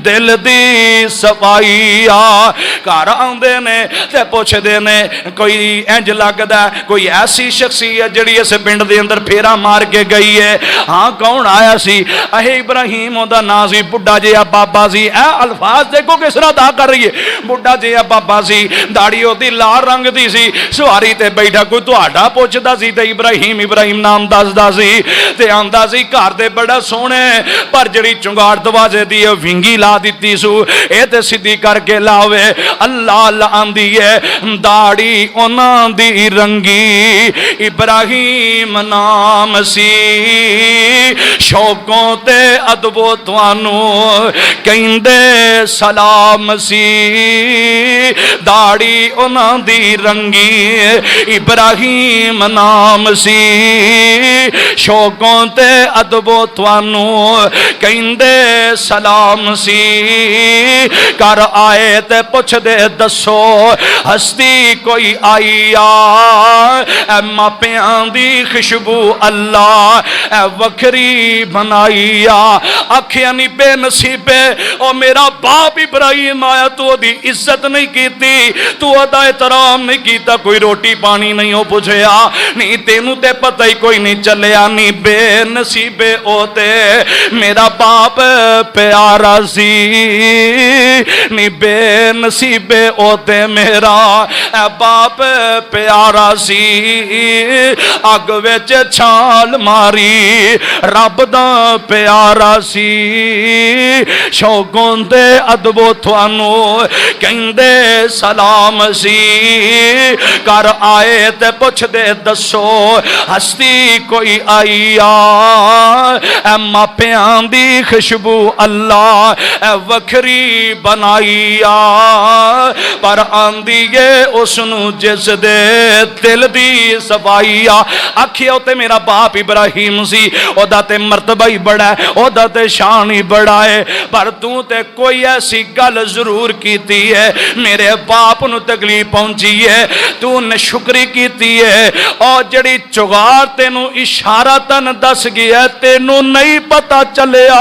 दिल दी सफाई आ। घर आंदे ने ते पुछदे ने, कोई इंज लगदा कोई ऐसी शख्सियत जिहड़ी इस पिंड दे अंदर फेरा मार के गई है। हाँ कौन आया सी? अहे इब्राहिम ओदा नाम सी, बुढ़ा जिहा बाबा सी। ए अल्फाज देखो किस तरह अदा कर रही है, बुढ़ा जिहा बाबा सी, दाढ़ी ओदी लाल रंग दी सी, सवारी ते बैठा कोई तुहाडा पुछदा सी ते इब्राहिम इब्राहिम नाम दसदा सी, ते आंदा सी घर दे बड़ा सोहणे, पर जिहड़ी चुंगाड़ दरवाजे दी विंगी ला दित्ती सू, ए ते सीधी करके लावे। अल्लाह अल्लाह आंदी है, दाढ़ी उन्हां दी रंगी इब्राहिम नाम सी, शौकों ते अदबो तुहानू कहंदे सलाम सी। दाढ़ी उन्हां दी रंगी इब्राहिम नाम सी, शौकों ते अदबो तुहानू कहंदे सलाम सी। कर आए ते पुछ दे दसो हस्ती कोई आई आ, मापियां दी खुशबू अल्लाह ए वखरी बनाई आ। आखिया नहीं बेनसीबे ओ मेरा बाप इब्राहिम आया तू ओदी इज्जत नहीं की, तू ओदा एहतराम नहीं किया, कोई रोटी पानी नहीं हो पूछया, नहीं तेनू ते पता ही कोई नहीं चलिया, नहीं बेनसीबे ओते मेरा बाप प्यारा सी, नहीं बेनसीबे ओते मेरा बाप प्यारा सी। अग विच छाल मारी रब दा प्यारा सी, शौकों दे अदबो थानू कहंदे सलाम सी, कर आए ते पुछदे दसो हस्ती कोई आई आ, मापियां दी खुशबू अल्लाह वखरी बनाई आ, पर आंदी है उसनू जिस दे दिल दी सफाई आ। आखिया ते मेरा बाप इब्राहिम सी, ओदा ते मर्तबा ही बड़ा है, ओदा ते शान ही बड़ा है, पर तू ते कोई ऐसी गल जरूर कीती है मेरे बाप नू तकलीफ पहुंची है, तू नशुक्री कीती है, और जड़ी चुगार तेनू इशारतन दस गया तेनू नहीं पता चलिया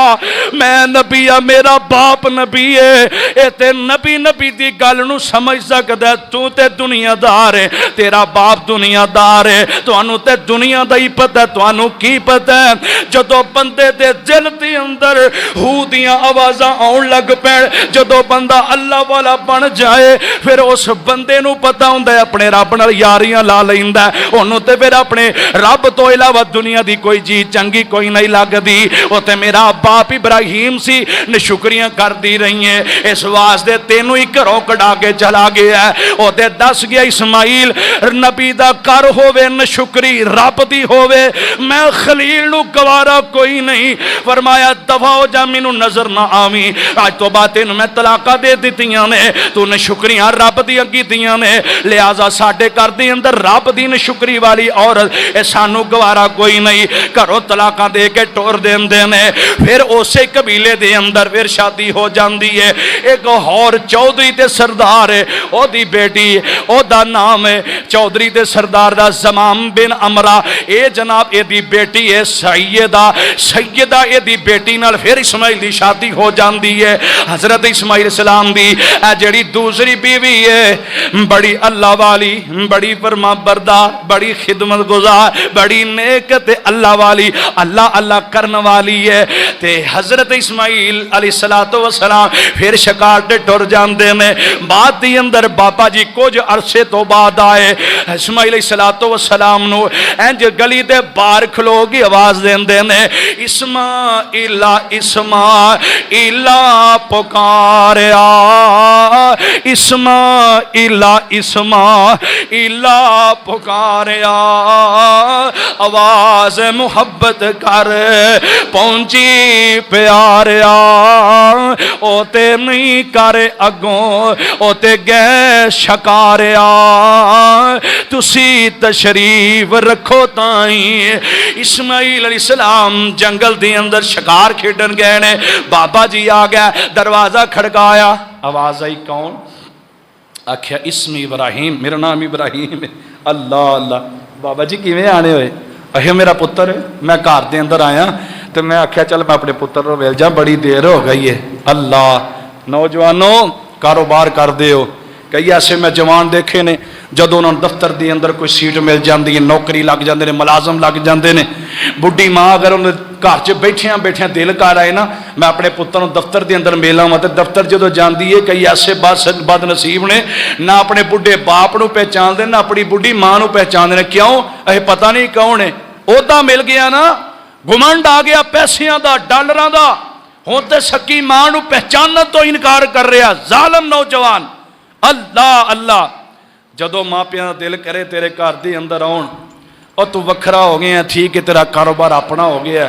मैं नबी आ, मेरा बाप नबी है, ए ते नबी नबी दी गल नू समझ सकदा, तू ते दुनियादार है, तेरा बाप दुनियादार है, तुहानू ते दुनिया दा ही पता, तुहानू की पता है जदों बंदे दे दिल दे अंदर हू दियां आवाज़ां आउण लग पैण, जदों बंदा अल्लाह वाला बन जाए फिर उस बंदे नू पता हुंदा है अपने रब नाल यारियां ला लैंदा, ओनू ते फिर अपने रब तो इलावा दुनिया दी कोई चीज चंगी कोई नहीं लगदी। ओ ते मेरा बाप इब्राहिम सी, नशुक्रियां करदी रही है, इस वास्ते तेनू ही घरों कढा के चला गया, ओ ते दस गया इस्माइल नबी दा कर होवे नशुक्री रब दी होवे, मैं खलील नू गवारा कोई नहीं, फरमाया दफा हो जा मैनू नजर ना आवी, अज तो बाद तेन मैं तलाका दे दित्तियां ने, तू नशुक्रियां रब दी कीतियां ने, लिहाजा साडे घर दे अंदर रब दी नशुक्री वाली औरत ए सानू गवारा कोई नहीं, घरों तलाका दे के टोर देंदे ने, फिर उसे कबीले दे अंदर फिर शादी हो जाती है, एक होर चौधरी ते सरदार है, ओदी बेटी ओदा नाम है चौधरी ते सरदार दा जमाम बिन अमरा, ए जनाब एदी बेटी है सैयदा, सैयदा एदी बेटी नाल फिर इस्माइल दी शादी हो जाती है, हजरत इस्माइल सलाम दी जड़ी दूसरी बीवी है बड़ी अल्लाह वाली, बड़ी फरमा बरदार, बड़ी खिदमत गुजार, बड़ी नेक ते अल्लाह वाली, अल्लाह अल्लाह करने वाली है, ते हजरत इस्माइल अलैहिस्सलातु वस्सलाम फिर शिकार ते टुर जाते हैं। बाद दी अंदर बाबा जी कुछ अरसे तो बाद आए, इस्माइल अलैहिस्सलातु वस्सलाम नू इंज गली दे बाहर खलो के आवाज देंदे ने, इस्माइला इस्माइला पुकारिया, इस्माइला इस्माइला पुकारिया, आवाज मुहब्बत कर पहुंची प्यारिया, ओते नहीं करे अगों ओते गै शकारिया, तुसी तशरीफ रखो ताई। इस्माइल अलैहिस्सलाम जंगल दे अंदर शिकार खेडन गए ने, बाबा जी आ गया, दरवाजा खड़काया, आवाज आई कौन? आख्या इसमी इब्राहिम, मेरा नाम इब्राहिम है। अल्लाह अल्लाह, बाबा जी किवें आने होए? आखिया मेरा पुत्र है, मैं घर के अंदर आया तो मैं आख्या चल मैं अपने पुत्र को मिल जा, बड़ी देर हो गई है। अल्लाह नौजवानों कारोबार कर दो, कई ऐसे मैं जवान देखे ने जदों उन्होंने दफ्तर के अंदर कोई सीट मिल जाती है, नौकरी लग जाते हैं, मुलाजम लग जाते हैं, बुढ़ी माँ अगर उन्हें घर च बैठिया बैठिया दिल कर आए ना मैं अपने पुत्र को दफ्तर के अंदर मिलावां, तो दफ्तर जो जाती है कई ऐसे बद नसीब ने ना अपने बुढ़े बाप को पहचानते ना अपनी बुढ़ी माँ को पहचानते, क्यों अरे पता नहीं कौन है, ओहदा मिल गया ना, घुमंड आ गया पैसों का डॉलरों का, हुण तो सकी मां को पहचानने तो इनकार कर रहा जालम नौजवान। अल्लाह अल्लाह, जदों मापियां का दिल करे तेरे घर के अंदर आउण, और तू वखरा हो गया, ठीक है तेरा कारोबार अपना हो गया,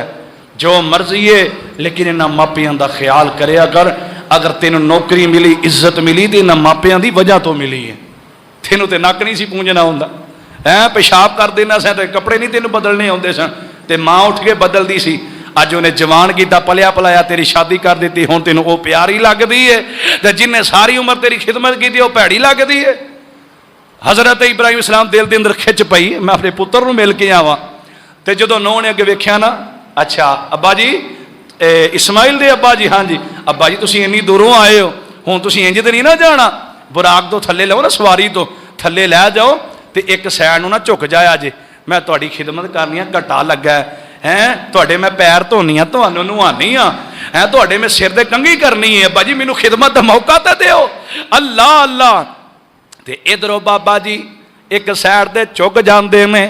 जो मर्जी है, लेकिन इन्हां मापियां का ख्याल करिया कर। अगर तेनों नौकरी मिली इज्जत मिली तो इन्हां मापियां की वजह तो मिली है, तेनों तो नक नहीं सी पूंजना हुंदा, पेशाब कर देना सा तो कपड़े नहीं तेनों बदलने आउंदे सन, ते माँ उठ के बदलती सी, अज उन्हें जवान किया पलिया पलाया तेरी शादी कर दी, हुण तेनों वो प्यारी लगती है, तो जिन्हें सारी उम्र तेरी खिदमत की वो भैड़ी लगती है। हजरत इब्राहिम इस्लाम दिल के अंदर खिंच पई, मैं अपने पुत्र को मिल के आवा, तो जो नौह ने अगे वेख्या ना, अच्छा अब्बा जी इस्माइल दे अब्बा जी, हाँ जी अब्बा जी तुसीं इन्नी दूरों आए हो, हुण तुसीं इंज ते नहीं ना जाना, बुराक तो थल्ले लो ना, सवारी तो थल्ले लै जाओ तो एक सैड नूं ना झुक जाया जे, मैं तुहाडी खिदमत करनी है, घटा लगा है तुहाडे, मैं पैर धोनी हाँ, तुहानूं नहानी हाँ, है तुहाडे मैं सिर ते कंघी करनी है, अब्बा जी मैनूं खिदमत दा मौका तो दिओ। अल्लाह अल्लाह। ते इधरों बाबा जी एक सैड ते झुक जाते ने,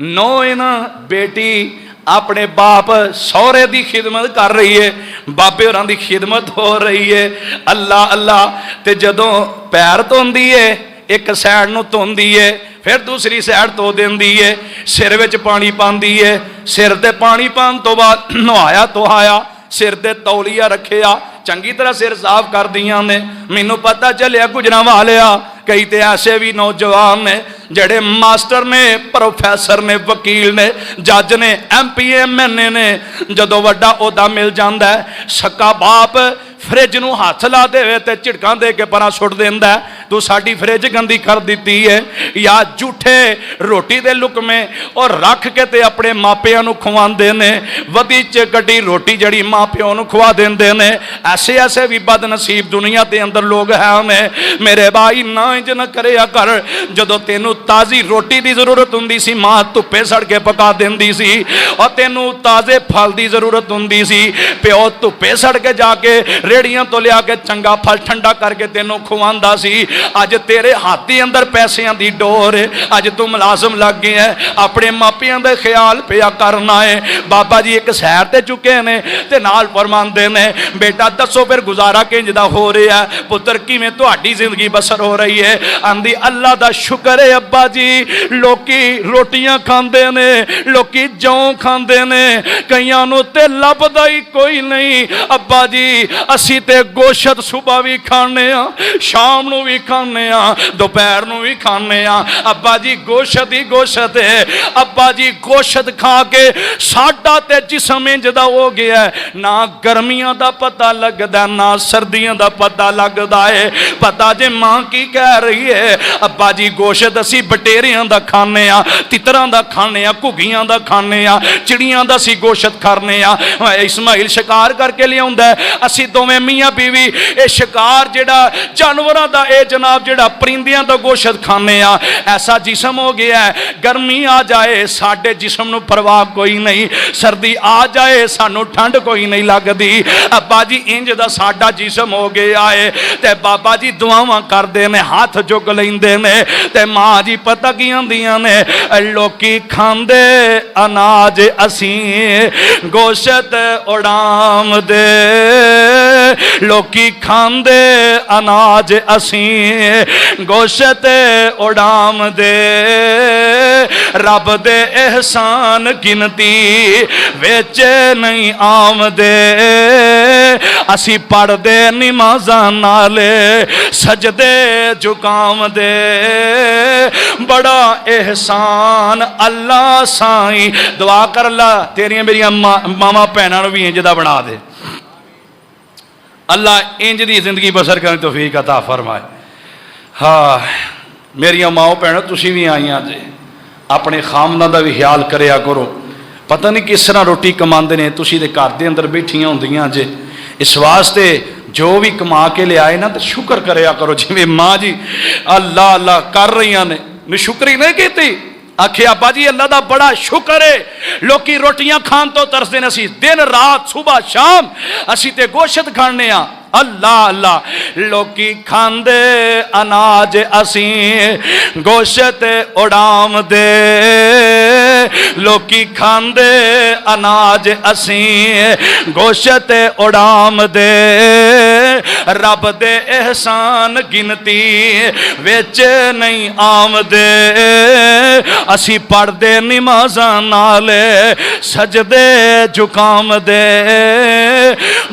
नौ ना बेटी अपने बाप सौहरे की खिदमत कर रही है, बाबे होरां दी खिदमत हो रही है। अल्लाह अल्लाह। ते जदों पैर धोंदी है, एक सैड नूं धोंदी है, फिर दूसरी सैड धो देंदी है, सिर विच पानी पांदी है, सिर ते पानी पाने तो बाद नहाया धोहाया, सिर ते तौलिया रखिया, चंगी तरह सिर साफ कर दियां ने। मैनूं पता चलिया गुजरां वालिया कई तो ऐसे भी नौजवान ने जड़े मास्टर ने, प्रोफैसर ने, वकील ने, जज ने, MP MNA ने, जदों वड्डा ओहदा मिल जाता है, सक्का बाप फ्रिज नूं हथ ला दे ते झिड़कां दे के परां सुट दिंदा है, तू साडी फ्रिज गंदी कर दी है, या झूठे रोटी दे लुकमे और रख के ते अपने मापियां नूं खवांदे ने, वधी च कड्डी रोटी जड़ी मां प्यो नूं खवा देंदे ने। ऐसे ऐसे भी बदनसीब दुनिया के अंदर लोग हैं। मेरे भाई ना इंज न करिया कर, जदों तेनू ताज़ी रोटी की जरूरत हुंदी सी, मां धुप्पे सड़ के पका देंदी सी, और तेनू ताज़े फल की जरूरत हुंदी सी, प्यो धुप्पे सड़ के जाके रेड़ियां तो लिया के चंगा फल ठंडा करके तेनों खुवांदा सी। अज तेरे हाथ के अंदर पैसों की डोर है, अज तू मुलाजम लग गया है, अपने मापियां दे ख्याल पिया करना है। बाबा जी एक सैर ते चुके ने ते नाल फरमांदे ने, बेटा दसो फिर गुजारा किंजदा हो रहा है, पुत्र किवें तुहाडी जिंदगी बसर हो रही है। आंदी अल्लाह दा शुक्र है अब्बा जी, लोकी रोटियां खांदे ने, लोकी जौ खांदे ने, कईयां नूं ते लभदा ही कोई नहीं। अब्बा जी असी ते गोशत सुबह भी खाने आ, शाम नूं भी खाने आ, दोपहर नूं भी खाने आ। अब्बा जी गोशत ही गोशत है। अब्बा जी गोशत खा के साडा ते जिस्म इंजदा हो गया है, ना गर्मियां दा पता लगदा, ना सर्दियां दा पता लगदा है। पता जे मां की कह रही है, अब्बा जी गोशत असी बटेरियां दा खाने आ, तितरां दा खाने आ, घुगियां दा खाने आ, चिड़ियां दा असी गोशत खाने आ। इस्माइल शिकार करके लियाउंदा है, असी दोवें मियां बीवी ये शिकार जेड़ा जानवरां दा, ए जनाब जेड़ा परिंदियां दा गोशत खाने आ। ऐसा जिस्म हो गया है, गर्मी आ जाए साडे जिस्म नूं परवाह कोई नहीं, सर्दी आ जाए सानू ठंड कोई नहीं लगदी। अब्बा जी इंज दा साडा जिस्म हो गया है। ते बाबा जी दुआवां करदे ने, हाथ चुक लैंदे ने, ते मां जी पता की आंदियां ने, लोकी खांदे अनाज असीं गोशत उड़ाम दे, लोकी खांदे अनाज असीं गोशत उड़ाम दे, रब दे एहसान गिनती विच नहीं आमदे, असी पढ़दे नमाज़ां नाले सजदे झुकाम दे, बड़ा एहसान अल्लाह साईं। दुआ कर ला तेरियां मेरियां मामा भैनां भी इंज दा बना दे, अल्लाह इंज दी जिंदगी बसर करने तौफीक अता फरमाए। हाँ मेरिया माओ भैनों तुसीं भी आईयां जे, अपने खामदां दा भी ख्याल करिया करो। पता नहीं किस तरह रोटी कमाते हैं, तुसीं दे घर दे अंदर बैठियां होंदियां जे, इस वास्ते जो भी कमा के ले आए ना तो शुक्र करिया करो। जिवें माँ जी अल्लाह अल्लाह कर रही ने, शुक्र नहीं की, आखे अब्बा जी अल्लाह दा बड़ा शुक्र है, लोकी रोटियां खान तो तरसदे ने, असीं दिन रात सुबह शाम असीं ते गोशत खाने आ। अल्लाह अल्लाह। लोकी खांदे अनाज असीं गोशत उड़ाम दे, लोकी खांदे अनाज असीं गोशत उड़ाम दे, रब दे एहसान गिनती विच नहीं आमदे, असी पढ़दे नमाज़ां नाले सजदे झुकाम दे,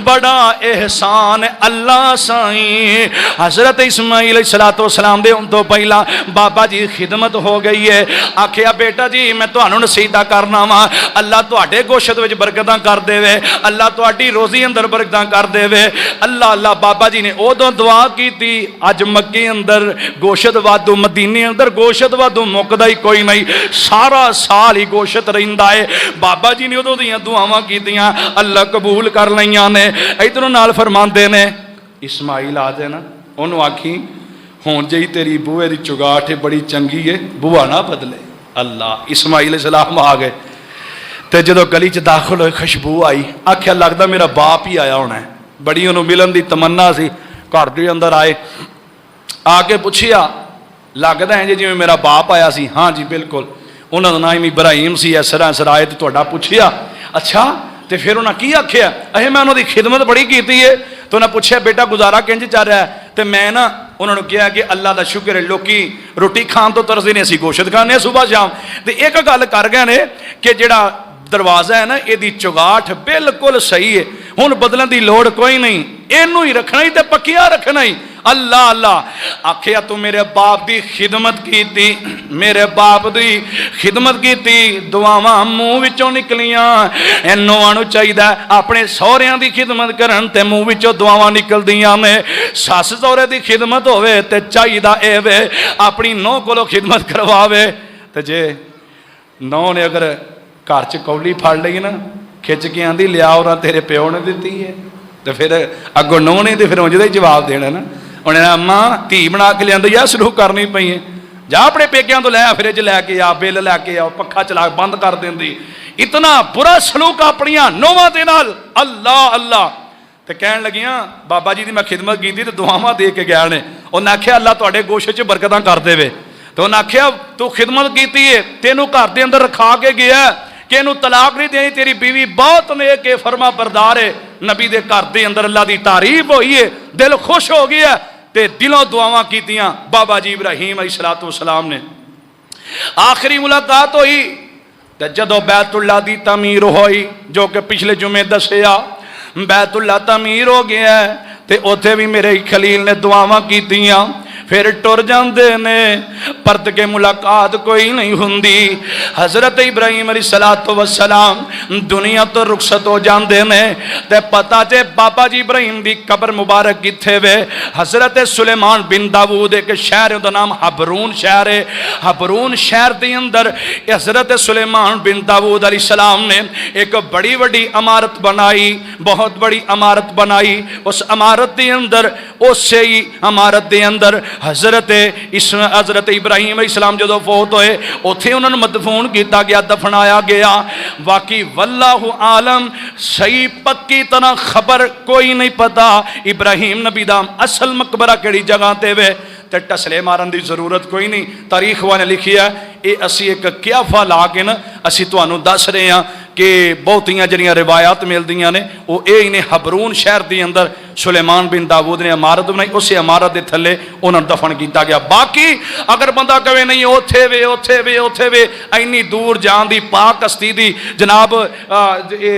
बड़ा एहसान अल्लाह साईं। हज़रत इस्माइल अलैहिस्सलातु वस्सलाम दे तो पहला बाबा जी खिदमत हो गई है। आखिया बेटा जी मैं तुहानू नसीहत करना वा, अल्लाह तुहाडे गोशत विच बरकतां कर देवे, अल्लाह तुहाडी रोज़ी अंदर बरकतां कर देवे। अल्लाह अल्लाह बाबा बाबा जी ने उदों दुआ की थी, अज मक्के अंदर गोशत वाधू, मदीने अंदर गोशत वाधू, मुकदा ही कोई नहीं, सारा साल ही गोशत रहिंदा है। बाबा जी ने उदों दियां दुआवां कीतियां, अल्लाह कबूल कर लईयां ने। इधरों नाल फरमांदे ने इस्माइल आ जाए ना, उन्होंने आखी हुण जी तेरी बूहे की चुगाठ बड़ी चंगी है, बूहा ना बदले। अल्लाह, इस्माइल सलाम आ गए तो जो गली च दाखिल होए खुशबू आई, आख्या लगता मेरा बाप ही आया होना है। बड़ी उन्होंने मिलन की तमन्ना सी। घर के अंदर आए, आके पूछिया लगता है जी जिवें मेरा बाप आया सी। हाँ जी बिल्कुल, उन्होंने नाम इब्राहिम सी, इसरा सरायत तुहाडा पुछिया। अच्छा तो फिर उन्हें की आख्या? अहे मैं उन्होंने खिदमत बड़ी की है। तो उन्हें पूछा बेटा गुजारा किंज चल रहा है? तो मैं ना उन्होंने कहा कि अल्लाह का शुक्र है, लोग रोटी खान तो तरसदे ने, असीं गोशत खाने सुबह शाम। तो एक गल कर गए ने कि जिहड़ा दरवाजा है ना, यदी चुगाठ बिल्कुल सही है, हुण बदलण की लोड़ कोई नहीं, इनू ही रखना ही तो पक्किया रखना ही। अल्लाह अल्लाह आखिया तू मेरे बाप की खिदमत की थी, मेरे बाप की खिदमत की थी, दुआवां मूँह विचों निकलियां। नौवां चाहिए अपने सहुरियां की खिदमत करन ते मूँह विचों दुआवां निकलदियां ने। सस सहुरे की खिदमत होवे ते चाहिदा ए वे अपनी नौह कोलों खिदमत करवावे। ते जे नौह ने अगर घर च कौली फड़ ली ना, खिच के आंदी लिया और तेरे प्यो ने दी है, तो फिर अगों नौह ने तो फिर उंजदा ही जवाब देना ना। उन्हें अम्मा धी बना के लिया या सलूक करनी पई है, जा अपने पेकियां तो लै फ्रिज लैके आ, बिल लैके आओ, पक्खा चला बंद कर देंदी। इतना बुरा सलूक अपनिया नौवां दे नाल। अल्लाह अल्लाह। तो कह लगियां बाबा जी की मैं खिदमत की थी तो दुआवां दे के गए ने। उन्हें आख्या अल्लाह तुहाडे गोशे च बरकतां कर देवे। तो उन्हें आख्या तू खिदमत की है, तेनों घर के अंदर रखा के गया कि इनू तलाक नहीं देनी, तेरी बीवी बहुत नेक है, फरमा बरदार है। नबी के घर के अंदर अल्लाह की तारीफ हुई है, दिल खुश हो गया ते दिलों दुआवां कीतियां बाबा जी इब्राहिम अलैहिस्सलाम ने। आखिरी मुलाकात हुई तो जदों बैतुल्ला की तमीर हुई, जो कि पिछले जुमे दसिया, बैतुल्ला तमीर हो गया तो उत्थे भी मेरे खलील ने दुआवां कीतियां। फिर टुर जाते ने, परत के मुलाकात कोई नहीं हुंदी। हजरत इब्राहिम अलैहिस्सलातु वस्सलाम दुनिया तो रुखसत हो जाते ने ते पता चे बाबा जी इब्राहिम की कब्र मुबारक किथे वे। हजरत सुलेमान बिन दाऊद एक शहर, उहदा नाम हबरून शहर है। हबरून शहर के अंदर हजरत सुलेमान बिन दाऊद अलैहिस्सलाम ने एक बड़ी बड़ी इमारत बनाई, बहुत बड़ी इमारत बनाई। उस इमारत के अंदर, उस ही इमारत के अंदर हजरत इब्राहिम अलैहिस्सलाम जो फौत होए, उत्थे उन्होंने मदफून किया गया, दफनाया गया। बाकी वल्लाहु आलम, सही पक्की तरह खबर कोई नहीं पता इब्राहिम नबी दा असल मकबरा किहड़ी जगह ते वे। तो टसले मारन की जरूरत कोई नहीं, तारीख वाले लिखी है। ये असी एक क्याफा ला के ना असी तुहानूं दस रहे हैं कि बहुतियां जिहड़ियां रिवायत मिलदियां ने वो ये ही ने। हबरून शहर के अंदर सुलेमान बिन दाऊद ने इमारत बनाई, उस इमारत के थले उन्होंने दफन किया गया। बाकी अगर बंदा कहे नहीं उथे वे उथे वे उथे वे, इन्नी दूर जान की पाक हस्ती की जनाब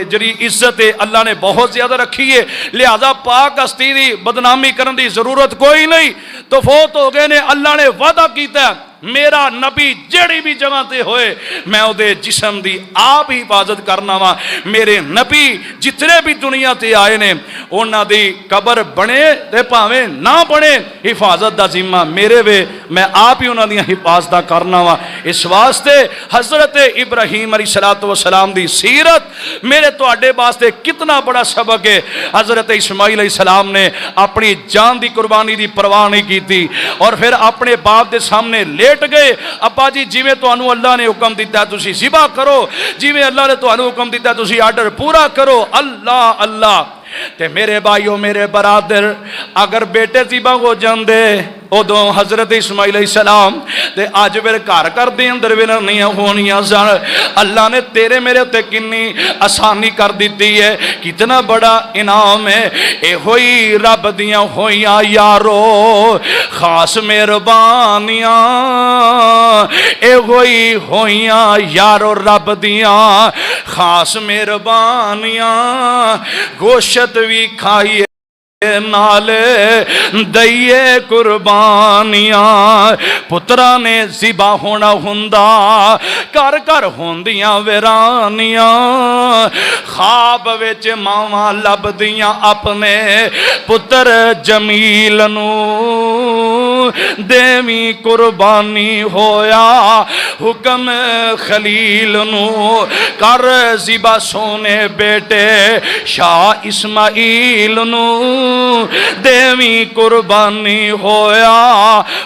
जी इज्जत है अल्लाह ने बहुत ज्यादा रखी है, लिहाजा पाक हस्ती की बदनामी करने की जरूरत कोई नहीं। तो फौत हो गए ने, अल्लाह ने वादा किया मेरा नबी जेड़ी भी जगह ते होए मैं उहदे जिस्म की आप ही हिफाजत करना वा। मेरे नबी जितने भी दुनिया ते आए ने उन्हां दी कबर बने ते भावें ना बने, हिफाजत का जिम्मा मेरे वे, मैं आप ही उन्हां दी हिफाजत करना वा। इस वास्ते हजरत इब्राहिम अलैहिस्सलातु वस्सलाम दी सीरत मेरे तुहाडे वास्ते कितना बड़ा सबक है। हजरत इस्माइल अलैहिस्सलाम ने अपनी जान की कुर्बानी की परवाह नहीं की थी और फिर अपने बाप के सामने लेट गए। अब्बा जी जिवें तुहानूं अल्लाह ने हुक्म दिता तुसीं ज़िबा करो, जिवें अल्लाह ने तुहानूं हुक्म दिता तुसीं आर्डर पूरा करो। अल्लाह अल्लाह। ते मेरे भाईओ मेरे बरादर, अगर बेटे ज़िबा हो जाते उदों हजरत इस्माइल अलैहिस्सलाम ते अज फिर घर घर के अंदर भी नहीं होनियां सन। अल्लाह ने तेरे मेरे उत्ते कितनी आसानी कर दी है, कितना बड़ा इनाम है। एहो ही रब दियां होइयां यारो खास मेहरबानियां, एहो ही होइयां यारो रब दियां खास मेहरबानियां। गोशत भी खाई नाल दईए कुर्बानियां पुत्रा ने ज़िबा होना हुंदा घर घर होंदियां वीरानियां ख्वाब विच मावां लभदियां अपने पुत्र जमील नूं देवी कुर्बानी होया हुक्म खलील नूं कर ज़िबा सोने बेटे शाह इस्माइल नूं देवी कुर्बानी होया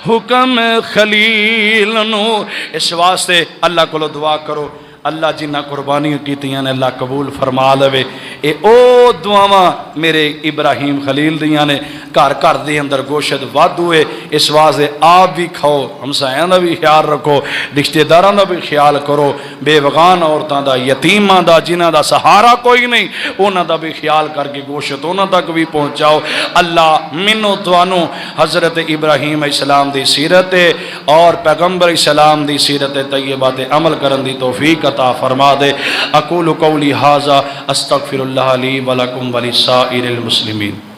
हुक्म खलील नूं। इस वास्ते अल्लाह को दुआ करो अल्लाह जिन्ना कुर्बानियां कीतियां ने अल्लाह कबूल फरमा लवे। ये ओ दुआवां मेरे इब्राहिम खलील दियां ने। घर घर के अंदर गोशत वाधू है इस वास्ते आप भी खाओ हमसायां का भी ख्याल रखो रिश्तेदारों का भी ख्याल करो बेवगान औरतों का यतीमां का जिन्हों का सहारा कोई नहीं उन्हों भी ख्याल करके गोशत उन्होंने तक भी पहुँचाओ। अल्लाह मैनू तुहानू हज़रत इब्राहिम इस्लाम की सीरत और पैगंबर इस्लाम की सीरत तैयबा ते अमल करने की तौफीक अता फरमा दे। अकूलु कौली हाज़ा अस्तग़फिरुल्लाह ली व लकुम व लिस्साइरिल मुस्लिमीन।